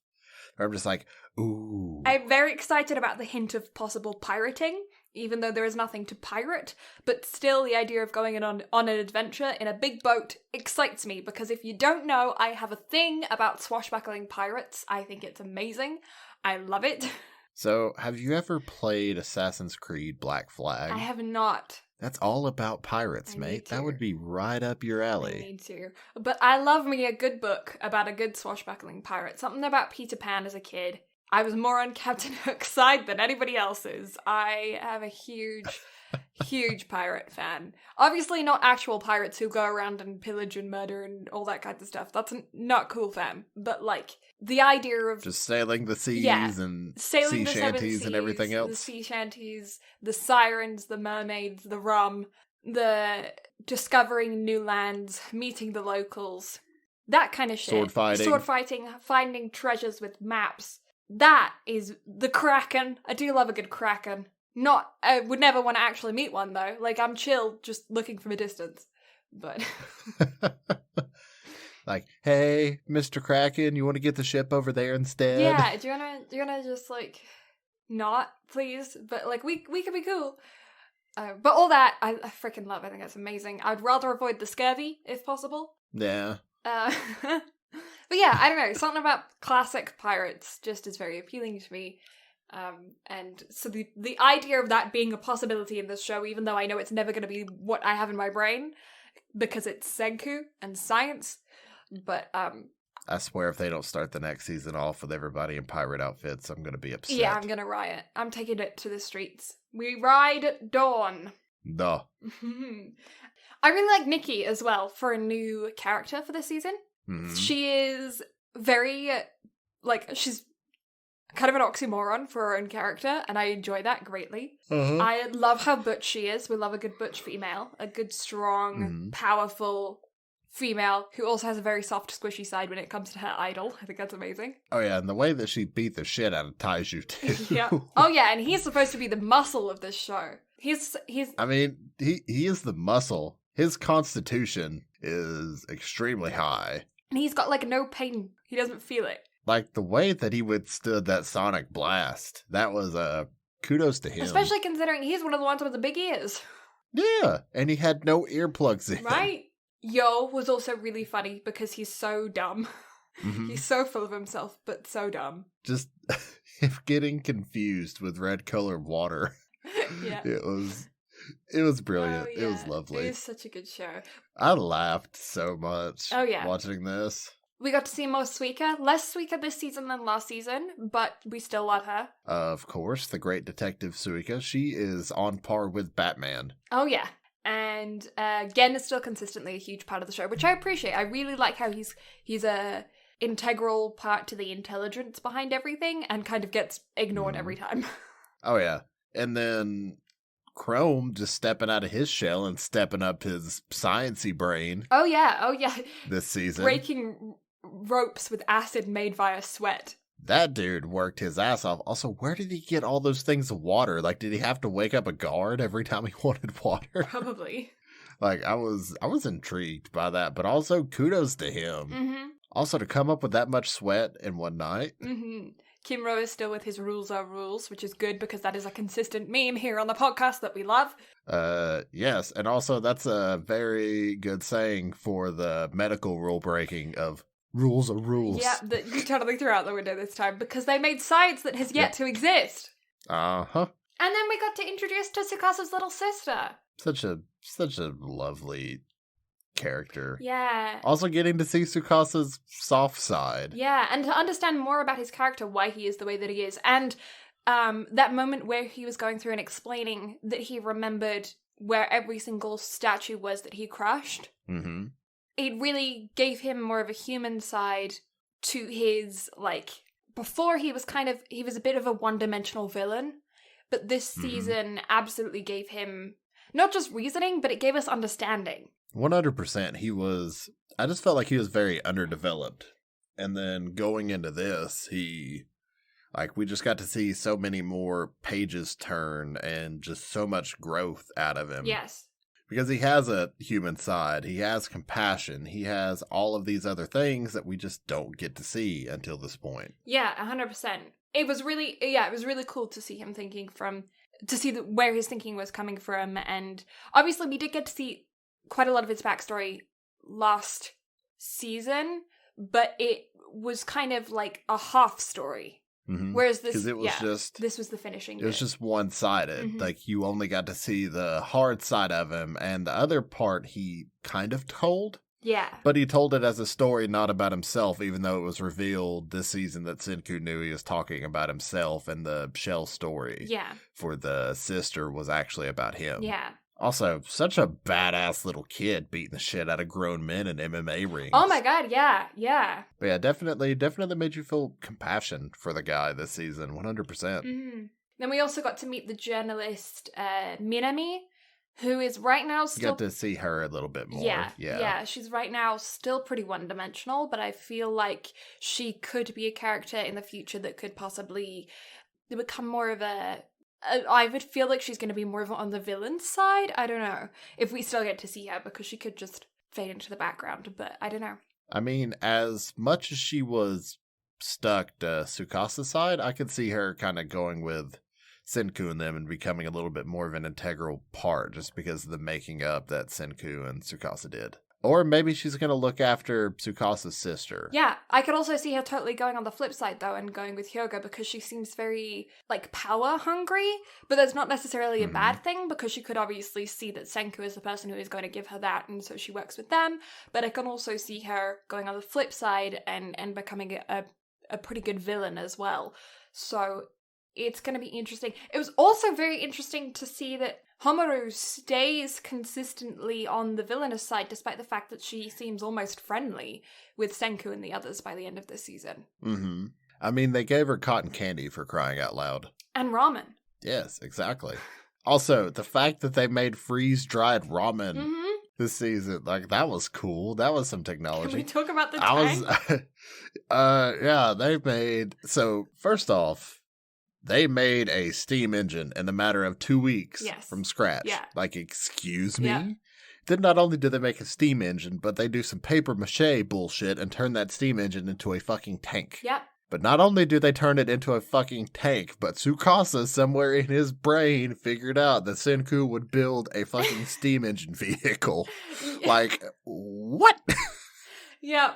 I'm just like, ooh. I'm very excited about the hint of possible pirating, even though there is nothing to pirate. But still, the idea of going on an adventure in a big boat excites me because if you don't know, I have a thing about swashbuckling pirates. I think it's amazing. I love it. So, have you ever played Assassin's Creed Black Flag? I have not. That's all about pirates, mate. That would be right up your alley. I need to. But I love me a good book about a good swashbuckling pirate. Something about Peter Pan as a kid. I was more on Captain Hook's side than anybody else's. I am a huge pirate fan. Obviously not actual pirates who go around and pillage and murder and all that kind of stuff. That's not cool, fam. But, like, the idea of just sailing the seas and sea shanties and everything else. The sea shanties, the sirens, the mermaids, the rum, the discovering new lands, meeting the locals, that kind of shit. Sword fighting, finding treasures with maps. That is the Kraken. I do love a good Kraken. I would never want to actually meet one, though. Like, I'm chill just looking from a distance. But like, hey, Mr. Kraken, you want to get the ship over there instead? Yeah, do you wanna just, like, not, please? But, like, we could be cool. But all that, I freaking love. I think that's amazing. I'd rather avoid the scurvy, if possible. Yeah. But yeah, I don't know. Something about classic pirates just is very appealing to me. And so the idea of that being a possibility in this show, even though I know it's never going to be what I have in my brain, because it's Senku and science, but I swear if they don't start the next season off with everybody in pirate outfits, I'm going to be upset. Yeah, I'm going to riot. I'm taking it to the streets. We ride dawn. Duh. I really like Nikki as well for a new character for this season. Mm-hmm. She is very, like, she's kind of an oxymoron for her own character, and I enjoy that greatly. Uh-huh. I love how butch she is. We love a good butch female. A good, strong, powerful female who also has a very soft, squishy side when it comes to her idol. I think that's amazing. Oh yeah, and the way that she beat the shit out of Taiju too. Yeah. Oh yeah, and he's supposed to be the muscle of this show. He's I mean, he is the muscle. His constitution is extremely high. And he's got, like, no pain. He doesn't feel it. Like, the way that he withstood that sonic blast, that was kudos to him. Especially considering he's one of the ones with the big ears. Yeah, and he had no earplugs in. Right? Yo was also really funny because he's so dumb. Mm-hmm. He's so full of himself, but so dumb. Just him getting confused with red-colored water. Yeah. It was brilliant. Oh, yeah. It was lovely. It was such a good show. I laughed so much watching this. We got to see more Suika. Less Suika this season than last season, but we still love her. Of course, the great detective Suika. She is on par with Batman. Oh, yeah. And Gen is still consistently a huge part of the show, which I appreciate. I really like how he's a integral part to the intelligence behind everything and kind of gets ignored every time. Oh, yeah. And then Chrome just stepping out of his shell and stepping up his science-y brain. Oh, yeah. This season. Breaking ropes with acid made via sweat. That dude worked his ass off. Also, where did he get all those things of water? Like, did he have to wake up a guard every time he wanted water? Probably. Like, I was intrigued by that, but also kudos to him. Mm-hmm. Also, to come up with that much sweat in one night. Mm-hmm. Kimro is still with his rules are rules, which is good because that is a consistent meme here on the podcast that we love. Yes, and also that's a very good saying for the medical rule breaking of rules are rules. Yeah, that you totally threw out the window this time because they made science that has yet to exist. Uh-huh. And then we got to introduce to Tsukasa's little sister. Such a lovely character. Yeah. Also getting to see Tsukasa's soft side. Yeah, and to understand more about his character, why he is the way that he is. And that moment where he was going through and explaining that he remembered where every single statue was that he crushed. Mm-hmm. It really gave him more of a human side to his, before he was a bit of a one-dimensional villain. But this season absolutely gave him not just reasoning, but it gave us understanding. 100%. I just felt like he was very underdeveloped. And then going into this, we just got to see so many more pages turn and just so much growth out of him. Yes. Because he has a human side, he has compassion, he has all of these other things that we just don't get to see until this point. Yeah, 100%. It was really cool to see him where his thinking was coming from. And obviously we did get to see quite a lot of his backstory last season, but it was kind of like a half story. Mm-hmm. Whereas this, this was the finishing. It was just one-sided. Mm-hmm. Like, you only got to see the hard side of him, and the other part he kind of told. Yeah. But he told it as a story, not about himself, even though it was revealed this season that Senku knew he was talking about himself, and the shell story for the sister was actually about him. Yeah. Also, such a badass little kid beating the shit out of grown men in MMA rings. Oh my god, yeah. But yeah, definitely made you feel compassion for the guy this season, 100%. Mm-hmm. Then we also got to meet the journalist, Minami, who is right now still... You got to see her a little bit more. Yeah, she's right now still pretty one-dimensional, but I feel like she could be a character in the future that could possibly become more of a... I would feel like she's going to be more of on the villain side. I don't know if we still get to see her because she could just fade into the background, but I don't know. I mean, as much as she was stuck to Tsukasa's side, I could see her kind of going with Senku and them and becoming a little bit more of an integral part just because of the making up that Senku and Tsukasa did. Or maybe she's going to look after Tsukasa's sister. Yeah, I could also see her totally going on the flip side, though, and going with Hyoga because she seems very, power hungry. But that's not necessarily a bad thing because she could obviously see that Senku is the person who is going to give her that, and so she works with them. But I can also see her going on the flip side and becoming a pretty good villain as well. So it's going to be interesting. It was also very interesting to see that Homaru stays consistently on the villainous side despite the fact that she seems almost friendly with Senku and the others by the end of this season. Mm-hmm. I mean, they gave her cotton candy for crying out loud. And ramen. Yes, exactly. Also, the fact that they made freeze-dried ramen this season, that was cool. That was some technology. Can we talk about the tank? They made... So, first off, they made a steam engine in a matter of 2 weeks from scratch. Yeah. Excuse me? Yeah. Then not only did they make a steam engine, but they do some paper mache bullshit and turn that steam engine into a fucking tank. Yep. But not only do they turn it into a fucking tank, but Tsukasa, somewhere in his brain, figured out that Senku would build a fucking steam engine vehicle. What? Yeah.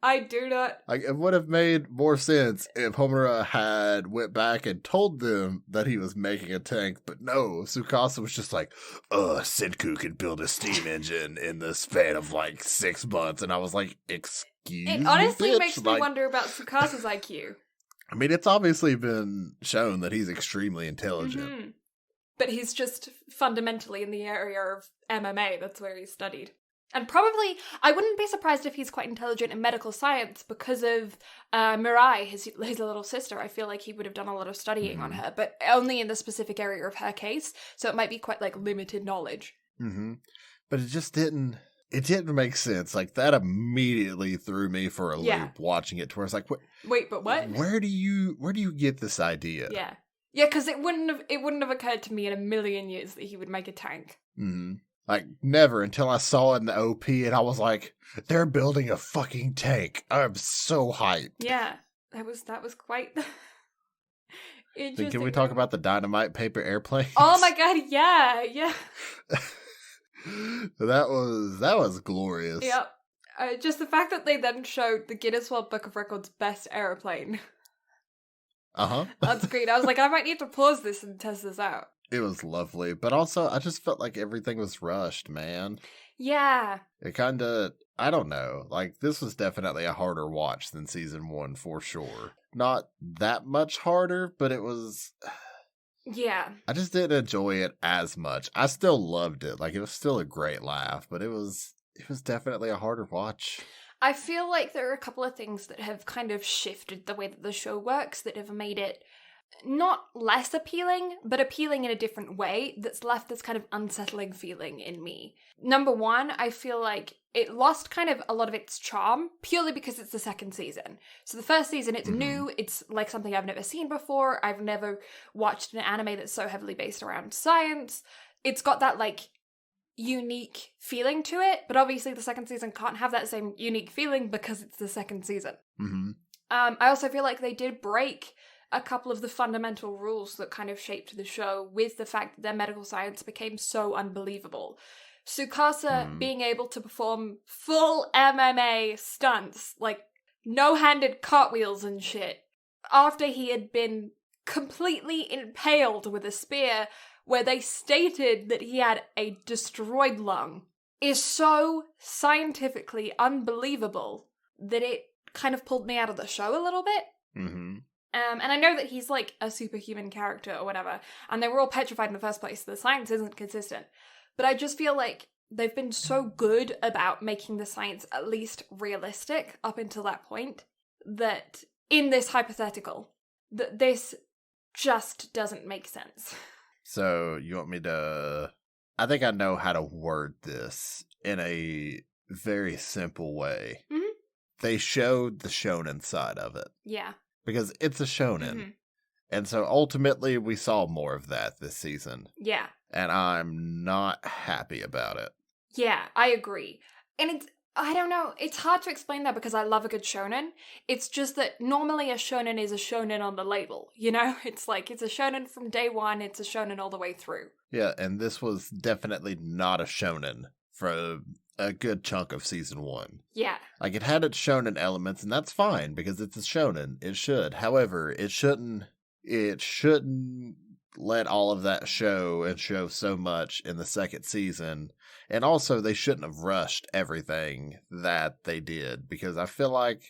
I do not... It would have made more sense if Homura had went back and told them that he was making a tank, but no, Tsukasa was just Senku could build a steam engine in the span of 6 months, and I was like, excuse me, It honestly bitch? makes me wonder about Tsukasa's IQ. I mean, it's obviously been shown that he's extremely intelligent. Mm-hmm. But he's just fundamentally in the area of MMA, that's where he studied. And probably, I wouldn't be surprised if he's quite intelligent in medical science because of Mirai, his little sister. I feel like he would have done a lot of studying on her, but only in the specific area of her case. So it might be quite limited knowledge. Mm-hmm. But it just didn't make sense. That immediately threw me for a loop watching it to where it's wait, but what? Where do you get this idea? Yeah, because it wouldn't have occurred to me in a million years that he would make a tank. Mm-hmm. Like, never until I saw it in the OP and I was like, they're building a fucking tank. I'm so hyped. Yeah, that was quite interesting. Then can we talk about the dynamite paper airplanes? Oh my god, yeah. That was glorious. Yep. Just the fact that they then showed the Guinness World Book of Records best airplane. Uh-huh. That's great. I was like, I might need to pause this and test this out. It was lovely, but also I just felt like everything was rushed, man. Yeah. It kind of, I don't know, like this was definitely a harder watch than season 1 for sure. Not that much harder, but it was... Yeah. I just didn't enjoy it as much. I still loved it. Like, it was still a great laugh, but it was definitely a harder watch. I feel like there are a couple of things that have kind of shifted the way that the show works that have made it not less appealing, but appealing in a different way that's left this kind of unsettling feeling in me. Number one, I feel like it lost kind of a lot of its charm purely because it's the second season. So the first season, it's new, it's like something I've never seen before, I've never watched an anime that's so heavily based around science. It's got that like unique feeling to it, but obviously the second season can't have that same unique feeling because it's the second season. Mm-hmm. I also feel like they did break a couple of the fundamental rules that kind of shaped the show with the fact that their medical science became so unbelievable. Tsukasa being able to perform full MMA stunts, like no-handed cartwheels and shit, after he had been completely impaled with a spear where they stated that he had a destroyed lung, is so scientifically unbelievable that it kind of pulled me out of the show a little bit. Mm-hmm. And I know that he's like a superhuman character or whatever, and they were all petrified in the first place, so the science isn't consistent. But I just feel like they've been so good about making the science at least realistic up until that point, that in this hypothetical, that this just doesn't make sense. So, you want me to... I think I know how to word this in a very simple way. Mm-hmm. They showed the shonen side of it. Yeah. Because it's a shonen. Mm-hmm. And so ultimately we saw more of that this season. Yeah. And I'm not happy about it. Yeah, I agree. And I don't know, it's hard to explain that because I love a good shonen. It's just that normally a shonen is a shonen on the label, you know? It's like, it's a shonen from day one, it's a shonen all the way through. Yeah, and this was definitely not a shonen for a good chunk of season 1. Yeah. Like, it had its shonen elements, and that's fine, because it's a shonen. It should. However, it shouldn't let all of that show and show so much in the second season. And also, they shouldn't have rushed everything that they did, because I feel like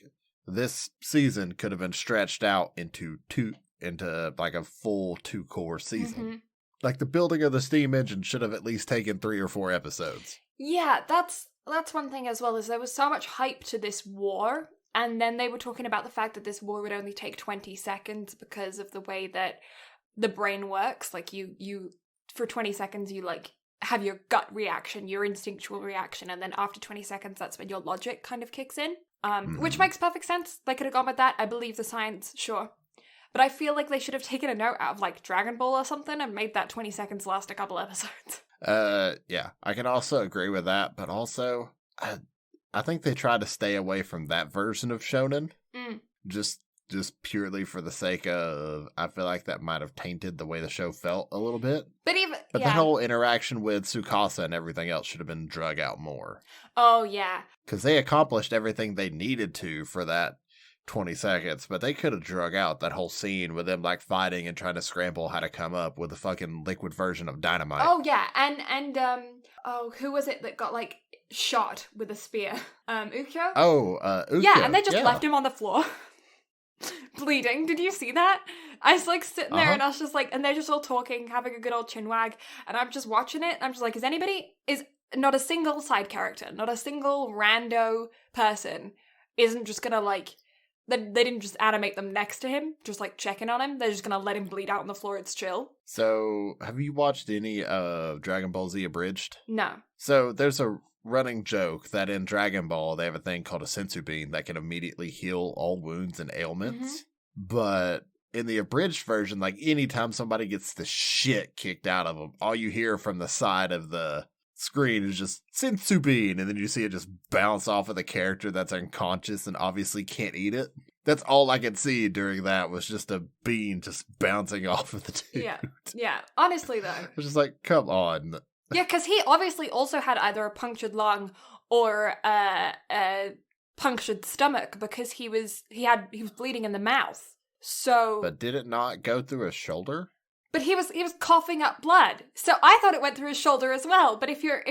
this season could have been stretched out into like a full 2-core season. Mm-hmm. Like, the building of the steam engine should have at least taken 3 or 4 episodes. Yeah, that's one thing as well, is there was so much hype to this war, and then they were talking about the fact that this war would only take 20 seconds because of the way that the brain works. Like, you for 20 seconds, you, like, have your gut reaction, your instinctual reaction, and then after 20 seconds, that's when your logic kind of kicks in, which makes perfect sense. They could have gone with that. I believe the science, sure. But I feel like they should have taken a note out of, like, Dragon Ball or something and made that 20 seconds last a couple episodes. Yeah, I can also agree with that, but also, I think they try to stay away from that version of shonen, just purely for the sake of, I feel like that might have tainted the way the show felt a little bit. But the whole interaction with Tsukasa and everything else should have been drug out more. Oh, yeah. Because they accomplished everything they needed to for that 20 seconds, but they could have drug out that whole scene with them, like, fighting and trying to scramble how to come up with a fucking liquid version of dynamite. Oh, yeah, and who was it that got, like, shot with a spear? Ukyo? Oh, Ukyo. Yeah, and they just left him on the floor. Bleeding. Did you see that? I was, like, sitting there and I was just like, and they're just all talking, having a good old chinwag, and I'm just watching it, and I'm just like, is not a single side character, not a single rando person isn't just gonna, like, they didn't just animate them next to him, just, like, checking on him. They're just gonna let him bleed out on the floor. It's chill. So, have you watched any of Dragon Ball Z Abridged? No. So, there's a running joke that in Dragon Ball, they have a thing called a sensu bean that can immediately heal all wounds and ailments. But in the abridged version, like, anytime somebody gets the shit kicked out of them, all you hear from the side of the screen is just Senzu bean, and then you see it just bounce off of the character that's unconscious and obviously can't eat it. That's all I could see during that was just a bean just bouncing off of the dude. Yeah. Honestly, though. It was just like, come on. Yeah, because he obviously also had either a punctured lung or a punctured stomach because he was bleeding in the mouth. So, but did it not go through his shoulder? But he was coughing up blood, so I thought it went through his shoulder as well. But if you're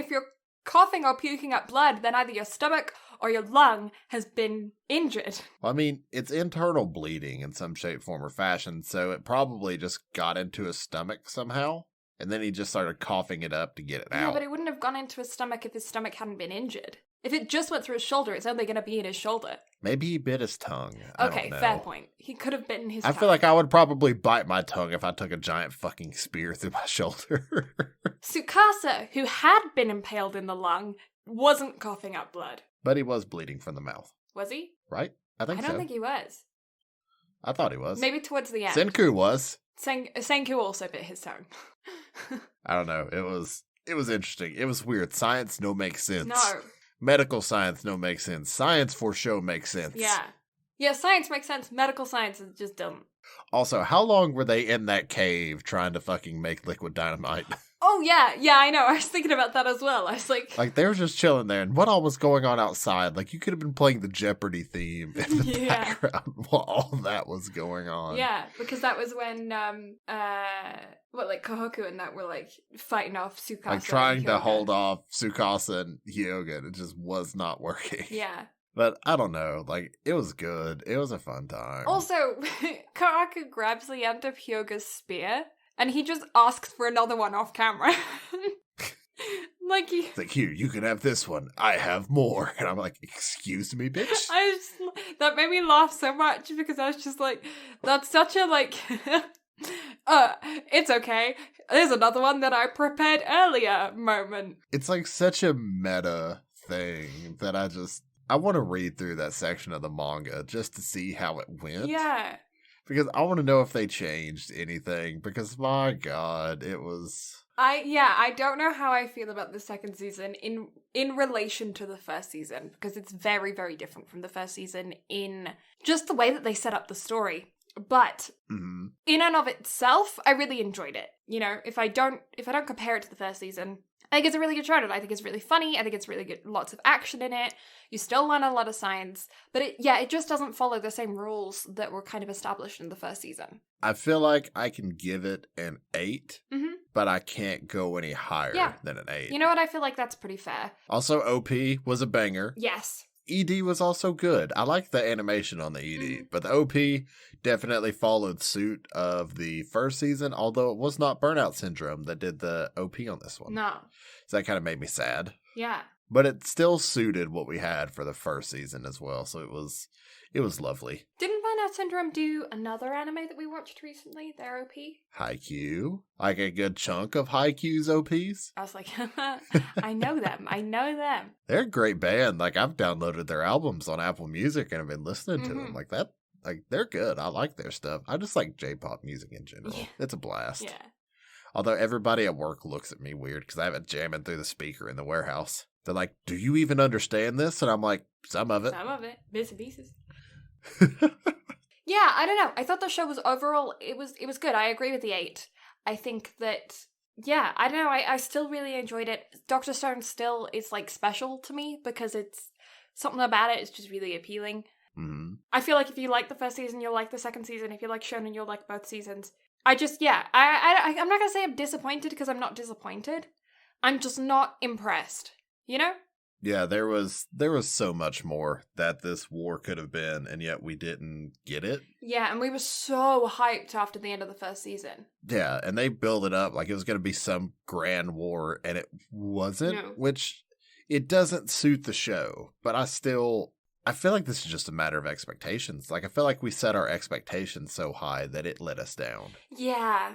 coughing or puking up blood, then either your stomach or your lung has been injured. Well, I mean, it's internal bleeding in some shape, form, or fashion, so it probably just got into his stomach somehow, and then he just started coughing it up to get it out. Yeah, but it wouldn't have gone into his stomach if his stomach hadn't been injured. If it just went through his shoulder, it's only going to be in his shoulder. Maybe he bit his tongue. Okay, fair point. He could have bitten his tongue. I feel like I would probably bite my tongue if I took a giant fucking spear through my shoulder. Tsukasa, who had been impaled in the lung, wasn't coughing up blood. But he was bleeding from the mouth. Was he? Right? I think so. I don't think he was. I thought he was. Maybe towards the end. Senku was. Senku also bit his tongue. I don't know. It was interesting. It was weird. Science no makes sense. No. Medical science no makes sense. Science for show makes sense. Yeah. Yeah, science makes sense. Medical science is just dumb. Also, how long were they in that cave trying to fucking make liquid dynamite? Oh, yeah. Yeah, I know. I was thinking about that as well. I was like... Like, they were just chilling there, and what all was going on outside? Like, you could have been playing the Jeopardy theme in the background while all that was going on. Yeah, because that was when, Kohoku and that were, like, fighting off Tsukasa. Like, trying to hold off Tsukasa and Hyoga, and it just was not working. Yeah. But, I don't know, like, it was good. It was a fun time. Also, Kohaku grabs the end of Hyoga's spear, and he just asks for another one off camera. It's like, here, you can have this one. I have more. And I'm like, excuse me, bitch? That made me laugh so much because I was just like, that's such a, like, it's okay. There's another one that I prepared earlier moment. It's like such a meta thing that I want to read through that section of the manga just to see how it went. Yeah. Because I want to know if they changed anything. Because, my God, it was... I don't know how I feel about the second season in relation to the first season. Because it's very, very different from the first season in just the way that they set up the story. But in and of itself, I really enjoyed it. You know, if I don't compare it to the first season, I think it's a really good show. I think it's really funny. I think it's really good. Lots of action in it. You still learn a lot of science. But it just doesn't follow the same rules that were kind of established in the first season. I feel like I can give it an 8, but I can't go any higher than an 8. You know what? I feel like that's pretty fair. Also, OP was a banger. Yes. ED was also good. I like the animation on the ED, but the OP definitely followed suit of the first season, although it was not Burnout Syndrome that did the OP on this one. No. So that kind of made me sad. Yeah. But it still suited what we had for the first season as well, so it was lovely. Didn't Burnout Syndrome do another anime that we watched recently, their OP? Haikyuu? Like a good chunk of Haikyuu's OPs? I was like, I know them. They're a great band. Like, I've downloaded their albums on Apple Music and I've been listening to them. Like, that, like, they're good. I like their stuff. I just like J-pop music in general. Yeah. It's a blast. Yeah. Although everybody at work looks at me weird because I have it jamming through the speaker in the warehouse. They're like, do you even understand this? And I'm like, some of it. Some of it. Bits and pieces. Yeah, I don't know. I thought the show was overall, it was good. I agree with the 8. I think that, yeah, I don't know. I still really enjoyed it. Dr. Stone still is, like, special to me because it's something about it is just really appealing. Mm-hmm. I feel like if you like the first season, you'll like the second season. If you like Shonen, you'll like both seasons. I'm not going to say I'm disappointed because I'm not disappointed. I'm just not impressed, you know? Yeah, there was so much more that this war could have been, and yet we didn't get it. Yeah, and we were so hyped after the end of the first season. Yeah, and they built it up like it was going to be some grand war, and it wasn't, which it doesn't suit the show. But I feel like this is just a matter of expectations. Like, I feel like we set our expectations so high that it let us down. Yeah,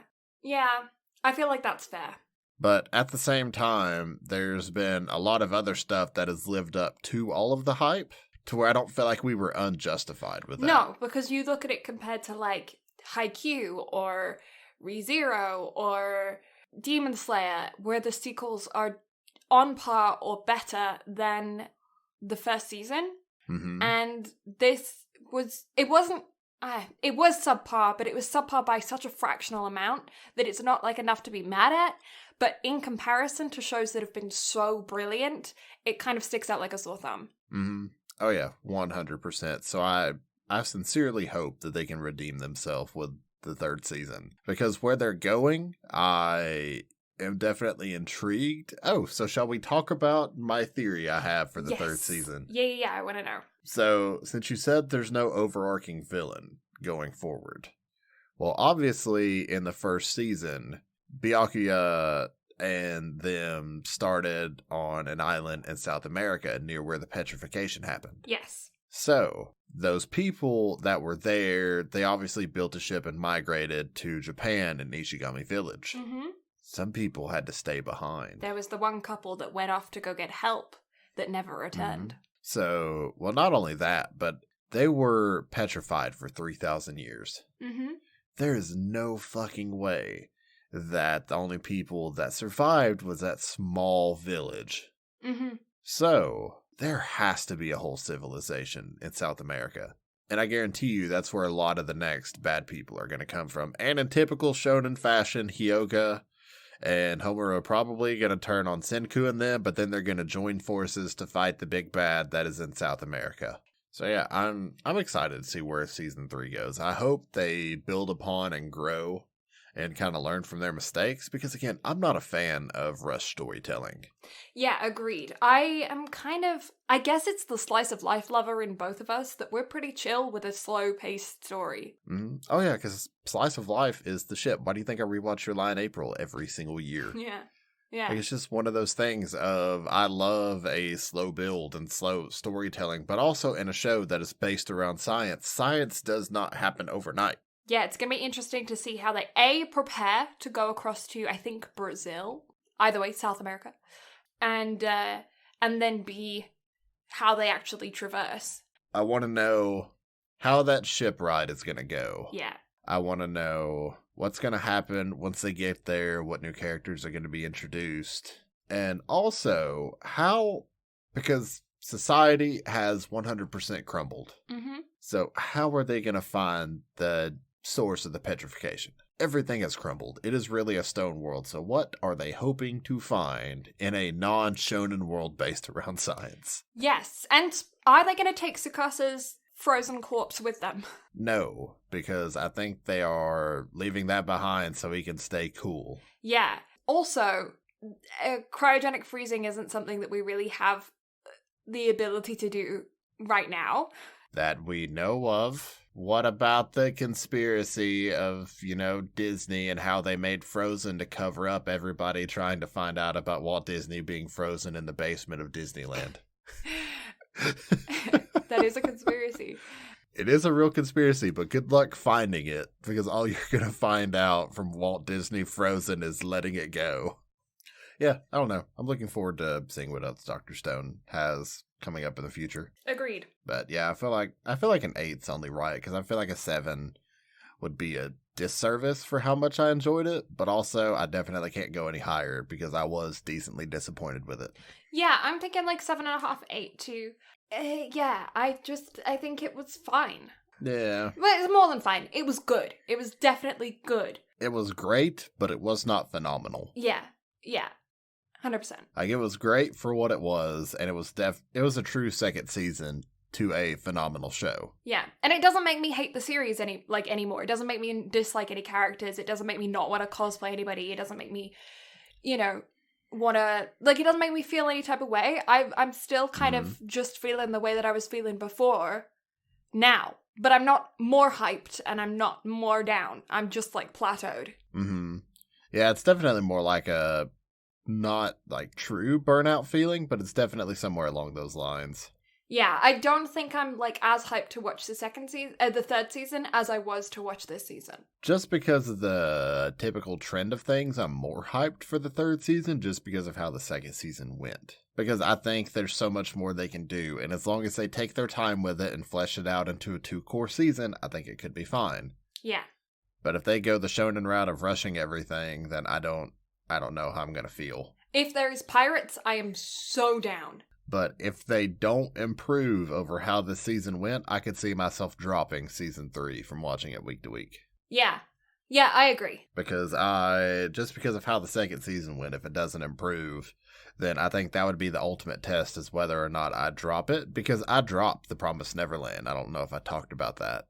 I feel like that's fair. But at the same time, there's been a lot of other stuff that has lived up to all of the hype, to where I don't feel like we were unjustified with that. No, because you look at it compared to, like, Haikyuu or ReZero or Demon Slayer, where the sequels are on par or better than the first season. Mm-hmm. And it was subpar, but it was subpar by such a fractional amount that it's not like enough to be mad at. But in comparison to shows that have been so brilliant, it kind of sticks out like a sore thumb. Mm-hmm. Oh yeah, 100%. So I sincerely hope that they can redeem themselves with the third season, because where they're going, I am definitely intrigued. Oh, so shall we talk about my theory I have for the third season? Yeah, I want to know. So, since you said there's no overarching villain going forward, well, obviously in the first season, Byakuya and them started on an island in South America near where the petrification happened. Yes. So, those people that were there, they obviously built a ship and migrated to Japan in Ishigami Village. Mm-hmm. Some people had to stay behind. There was the one couple that went off to go get help that never returned. Mm-hmm. So, well, not only that, but they were petrified for 3,000 years. Mm-hmm. There is no fucking way that the only people that survived was that small village. Mm-hmm. So, there has to be a whole civilization in South America. And I guarantee you that's where a lot of the next bad people are going to come from. And in typical shonen fashion, Hyoga and Homer are probably going to turn on Senku and them, but then they're going to join forces to fight the big bad that is in South America. So yeah, I'm excited to see where season 3 goes. I hope they build upon and grow and kind of learn from their mistakes, because again, I'm not a fan of rush storytelling. Yeah, agreed. I guess it's the slice of life lover in both of us that we're pretty chill with a slow-paced story. Mm-hmm. Oh yeah, because slice of life is the shit. Why do you think I rewatch Your Lie in April every single year? Yeah. Yeah. Like, it's just one of those things of, I love a slow build and slow storytelling, but also in a show that is based around science. Science does not happen overnight. Yeah, it's going to be interesting to see how they, A, prepare to go across to, I think, Brazil. Either way, South America. And then B, how they actually traverse. I want to know how that ship ride is going to go. Yeah. I want to know what's going to happen once they get there, what new characters are going to be introduced. And also, how, because society has 100% crumbled. Mm-hmm. So how are they going to find the source of the petrification? Everything has crumbled. It is really a stone world. So what are they hoping to find in a non-shonen world based around science? Yes, and are they going to take Tsukasa's frozen corpse with them? No, because I think they are leaving that behind so he can stay cool. Yeah. Also, cryogenic freezing isn't something that we really have the ability to do right now. That we know of. What about the conspiracy of, Disney and how they made Frozen to cover up everybody trying to find out about Walt Disney being frozen in the basement of Disneyland? That is a conspiracy. It is a real conspiracy, but good luck finding it, because all you're going to find out from Walt Disney Frozen is letting it go. Yeah, I don't know. I'm looking forward to seeing what else Dr. Stone has coming up in the future. Agreed. But yeah, I feel like an 8's only right, because I feel like a 7 would be a disservice for how much I enjoyed it, but also I definitely can't go any higher because I was decently disappointed with it. Yeah, I'm thinking like 7.5, 8 too. Yeah, I think it was fine. Yeah. But it's more than fine. It was good. It was definitely good. It was great, but it was not phenomenal. Yeah. 100%. Like, it was great for what it was, and it was a true second season to a phenomenal show. Yeah, and it doesn't make me hate the series anymore. It doesn't make me dislike any characters. It doesn't make me not want to cosplay anybody. It doesn't make me, want to, it doesn't make me feel any type of way. I'm still kind of just feeling the way that I was feeling before now. But I'm not more hyped, and I'm not more down. I'm just, plateaued. Mm-hmm. Yeah, it's definitely more like a not, true burnout feeling, but it's definitely somewhere along those lines. Yeah, I don't think I'm, as hyped to watch the third season as I was to watch this season. Just because of the typical trend of things, I'm more hyped for the third season just because of how the second season went. Because I think there's so much more they can do, and as long as they take their time with it and flesh it out into a 2-core season, I think it could be fine. Yeah. But if they go the shonen route of rushing everything, then I don't know how I'm going to feel. If there is pirates, I am so down. But if they don't improve over how the season went, I could see myself dropping season 3 from watching it week to week. Yeah. Yeah, I agree. Because just because of how the second season went, if it doesn't improve, then I think that would be the ultimate test is whether or not I drop it. Because I dropped The Promised Neverland. I don't know if I talked about that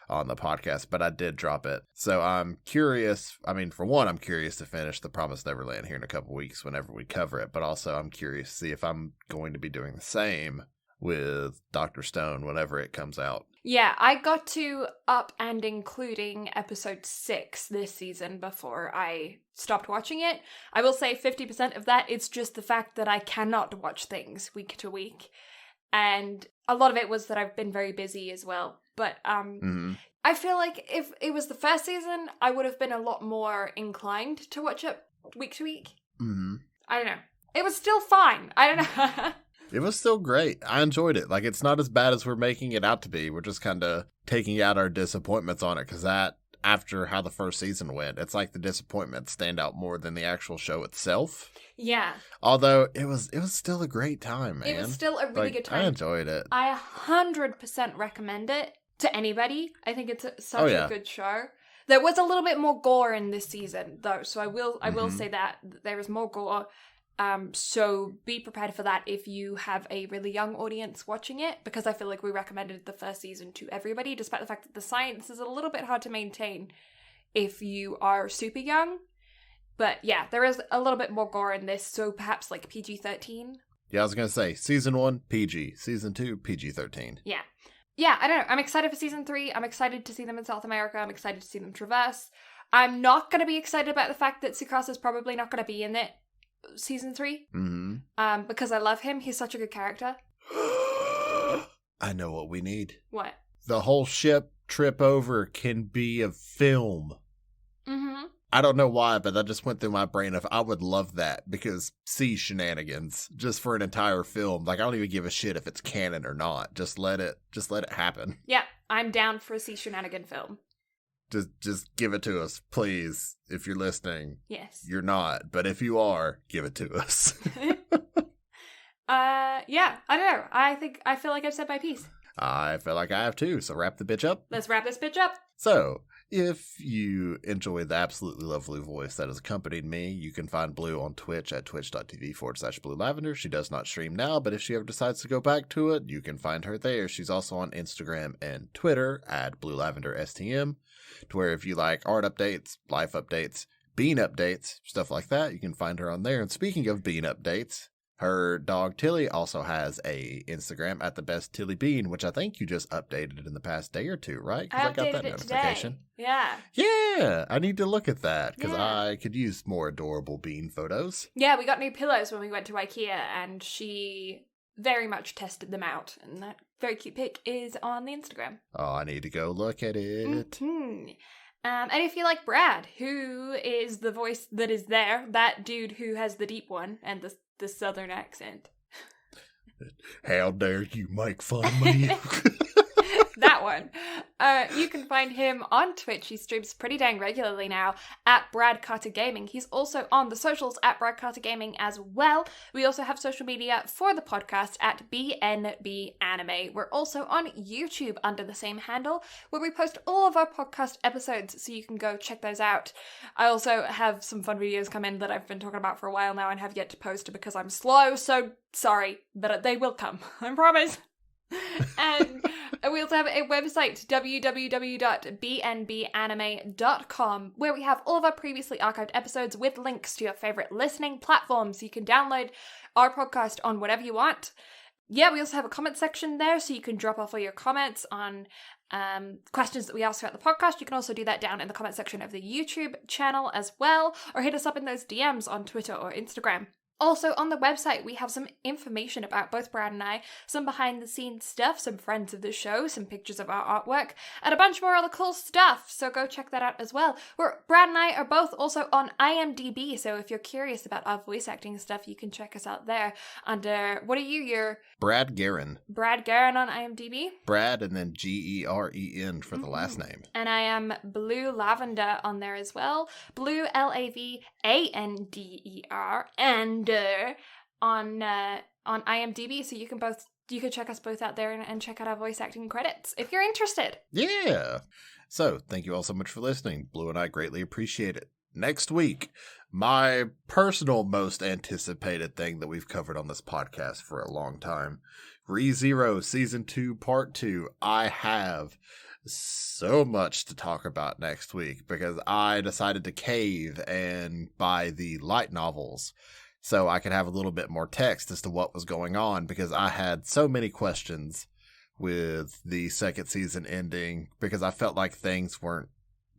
on the podcast, but I did drop it. So I'm curious. I mean, for one, I'm curious to finish The Promised Neverland here in a couple weeks whenever we cover it. But also I'm curious to see if I'm going to be doing the same with Dr. Stone whenever it comes out. Yeah, I got to up and including episode 6 this season before I stopped watching it. I will say 50% of that, it's just the fact that I cannot watch things week to week. And a lot of it was that I've been very busy as well. But I feel like if it was the first season, I would have been a lot more inclined to watch it week to week. Mm-hmm. I don't know. It was still fine. I don't know. It was still great. I enjoyed it. Like, it's not as bad as we're making it out to be. We're just kind of taking out our disappointments on it because after how the first season went, it's like the disappointments stand out more than the actual show itself. Yeah. Although it was still a great time, man. It was still a really good time. I enjoyed it. I 100% recommend it to anybody. I think it's such a good show. There was a little bit more gore in this season, though, so I will say that there is more gore. So be prepared for that if you have a really young audience watching it, because I feel like we recommended the first season to everybody, despite the fact that the science is a little bit hard to maintain if you are super young. But yeah, there is a little bit more gore in this, so perhaps like PG-13. Yeah, I was going to say, season 1, PG. Season 2, PG-13. Yeah. Yeah, I don't know. I'm excited for season 3. I'm excited to see them in South America. I'm excited to see them traverse. I'm not going to be excited about the fact that Tsukasa's probably not going to be in it season 3. Mm-hmm. Because I love him. He's such a good character. I know what we need. What? The whole ship trip over can be a film. Mm-hmm. I don't know why, but that just went through my brain of I would love that because sea shenanigans just for an entire film. Like, I don't even give a shit if it's canon or not. Just let it happen. Yeah, I'm down for a sea shenanigan film. Just give it to us, please. If you're listening. Yes. You're not, but if you are, give it to us. Yeah, I don't know. I feel like I've said my piece. I feel like I have too, so wrap the bitch up. Let's wrap this bitch up. So, if you enjoy the absolutely lovely voice that has accompanied me, you can find Blue on Twitch at twitch.tv/Blue Lavender. She does not stream now, but if she ever decides to go back to it, you can find her there. She's also on Instagram and Twitter at Blue Lavender STM, to where if you like art updates, life updates, bean updates, stuff like that, you can find her on there. And speaking of bean updates, her dog Tilly also has a Instagram at the best Tilly Bean, which I think you just updated in the past day or two, right? I got that notification today. Yeah. Yeah, I need to look at that because I could use more adorable bean photos. Yeah, we got new pillows when we went to IKEA, and she very much tested them out, and that very cute pic is on the Instagram. Oh, I need to go look at it. Mm-hmm. And if you like Brad, who is the voice that is there, that dude who has the deep one and the southern accent. How dare you make fun of me? That one. You can find him on Twitch. He streams pretty dang regularly now at Brad Carter Gaming. He's also on the socials at Brad Carter Gaming as well. We also have social media for the podcast at BnB Anime. We're also on YouTube under the same handle, where we post all of our podcast episodes, so you can go check those out. I also have some fun videos come in that I've been talking about for a while now and have yet to post because I'm slow, so sorry, but they will come. I promise. And we also have a website, www.bnbanime.com, where we have all of our previously archived episodes with links to your favorite listening platforms. You can download our podcast on whatever you want. Yeah, we also have a comment section there, so you can drop off all your comments on questions that we ask throughout the podcast. You can also do that down in the comment section of the YouTube channel as well, or hit us up in those DMs on Twitter or Instagram. Also, on the website, we have some information about both Brad and I, some behind-the-scenes stuff, some friends of the show, some pictures of our artwork, and a bunch more other cool stuff, so go check that out as well. Brad and I are both also on IMDb, so if you're curious about our voice acting stuff, you can check us out there under, what are you, you're... Brad Guerin. Brad Guerin on IMDb? Brad and then Geren for the last name. And I am Blue Lavender on there as well. Blue, Lavender, and Duh on IMDb, so you can check us both out there and check out our voice acting credits if you're interested. Yeah. So, thank you all so much for listening. Blue and I greatly appreciate it. Next week, my personal most anticipated thing that we've covered on this podcast for a long time, ReZero Season 2 Part 2. I have so much to talk about next week because I decided to cave and buy the light novels so I could have a little bit more text as to what was going on, because I had so many questions with the second season ending because I felt like things weren't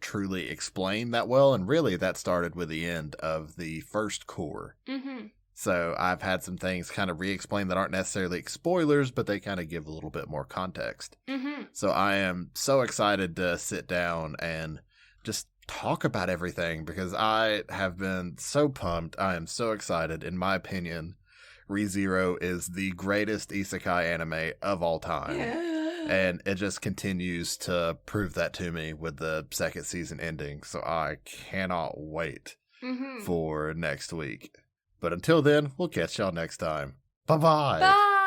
truly explained that well, and really that started with the end of the first core. Mm-hmm. So I've had some things kind of re-explained that aren't necessarily spoilers, but they kind of give a little bit more context. Mm-hmm. So I am so excited to sit down and just talk about everything because I have been so pumped. I am so excited. In my opinion, ReZero is the greatest isekai anime of all time. Yeah. And it just continues to prove that to me with the second season ending. So I cannot wait for next week. But until then, we'll catch y'all next time. Bye-bye. Bye.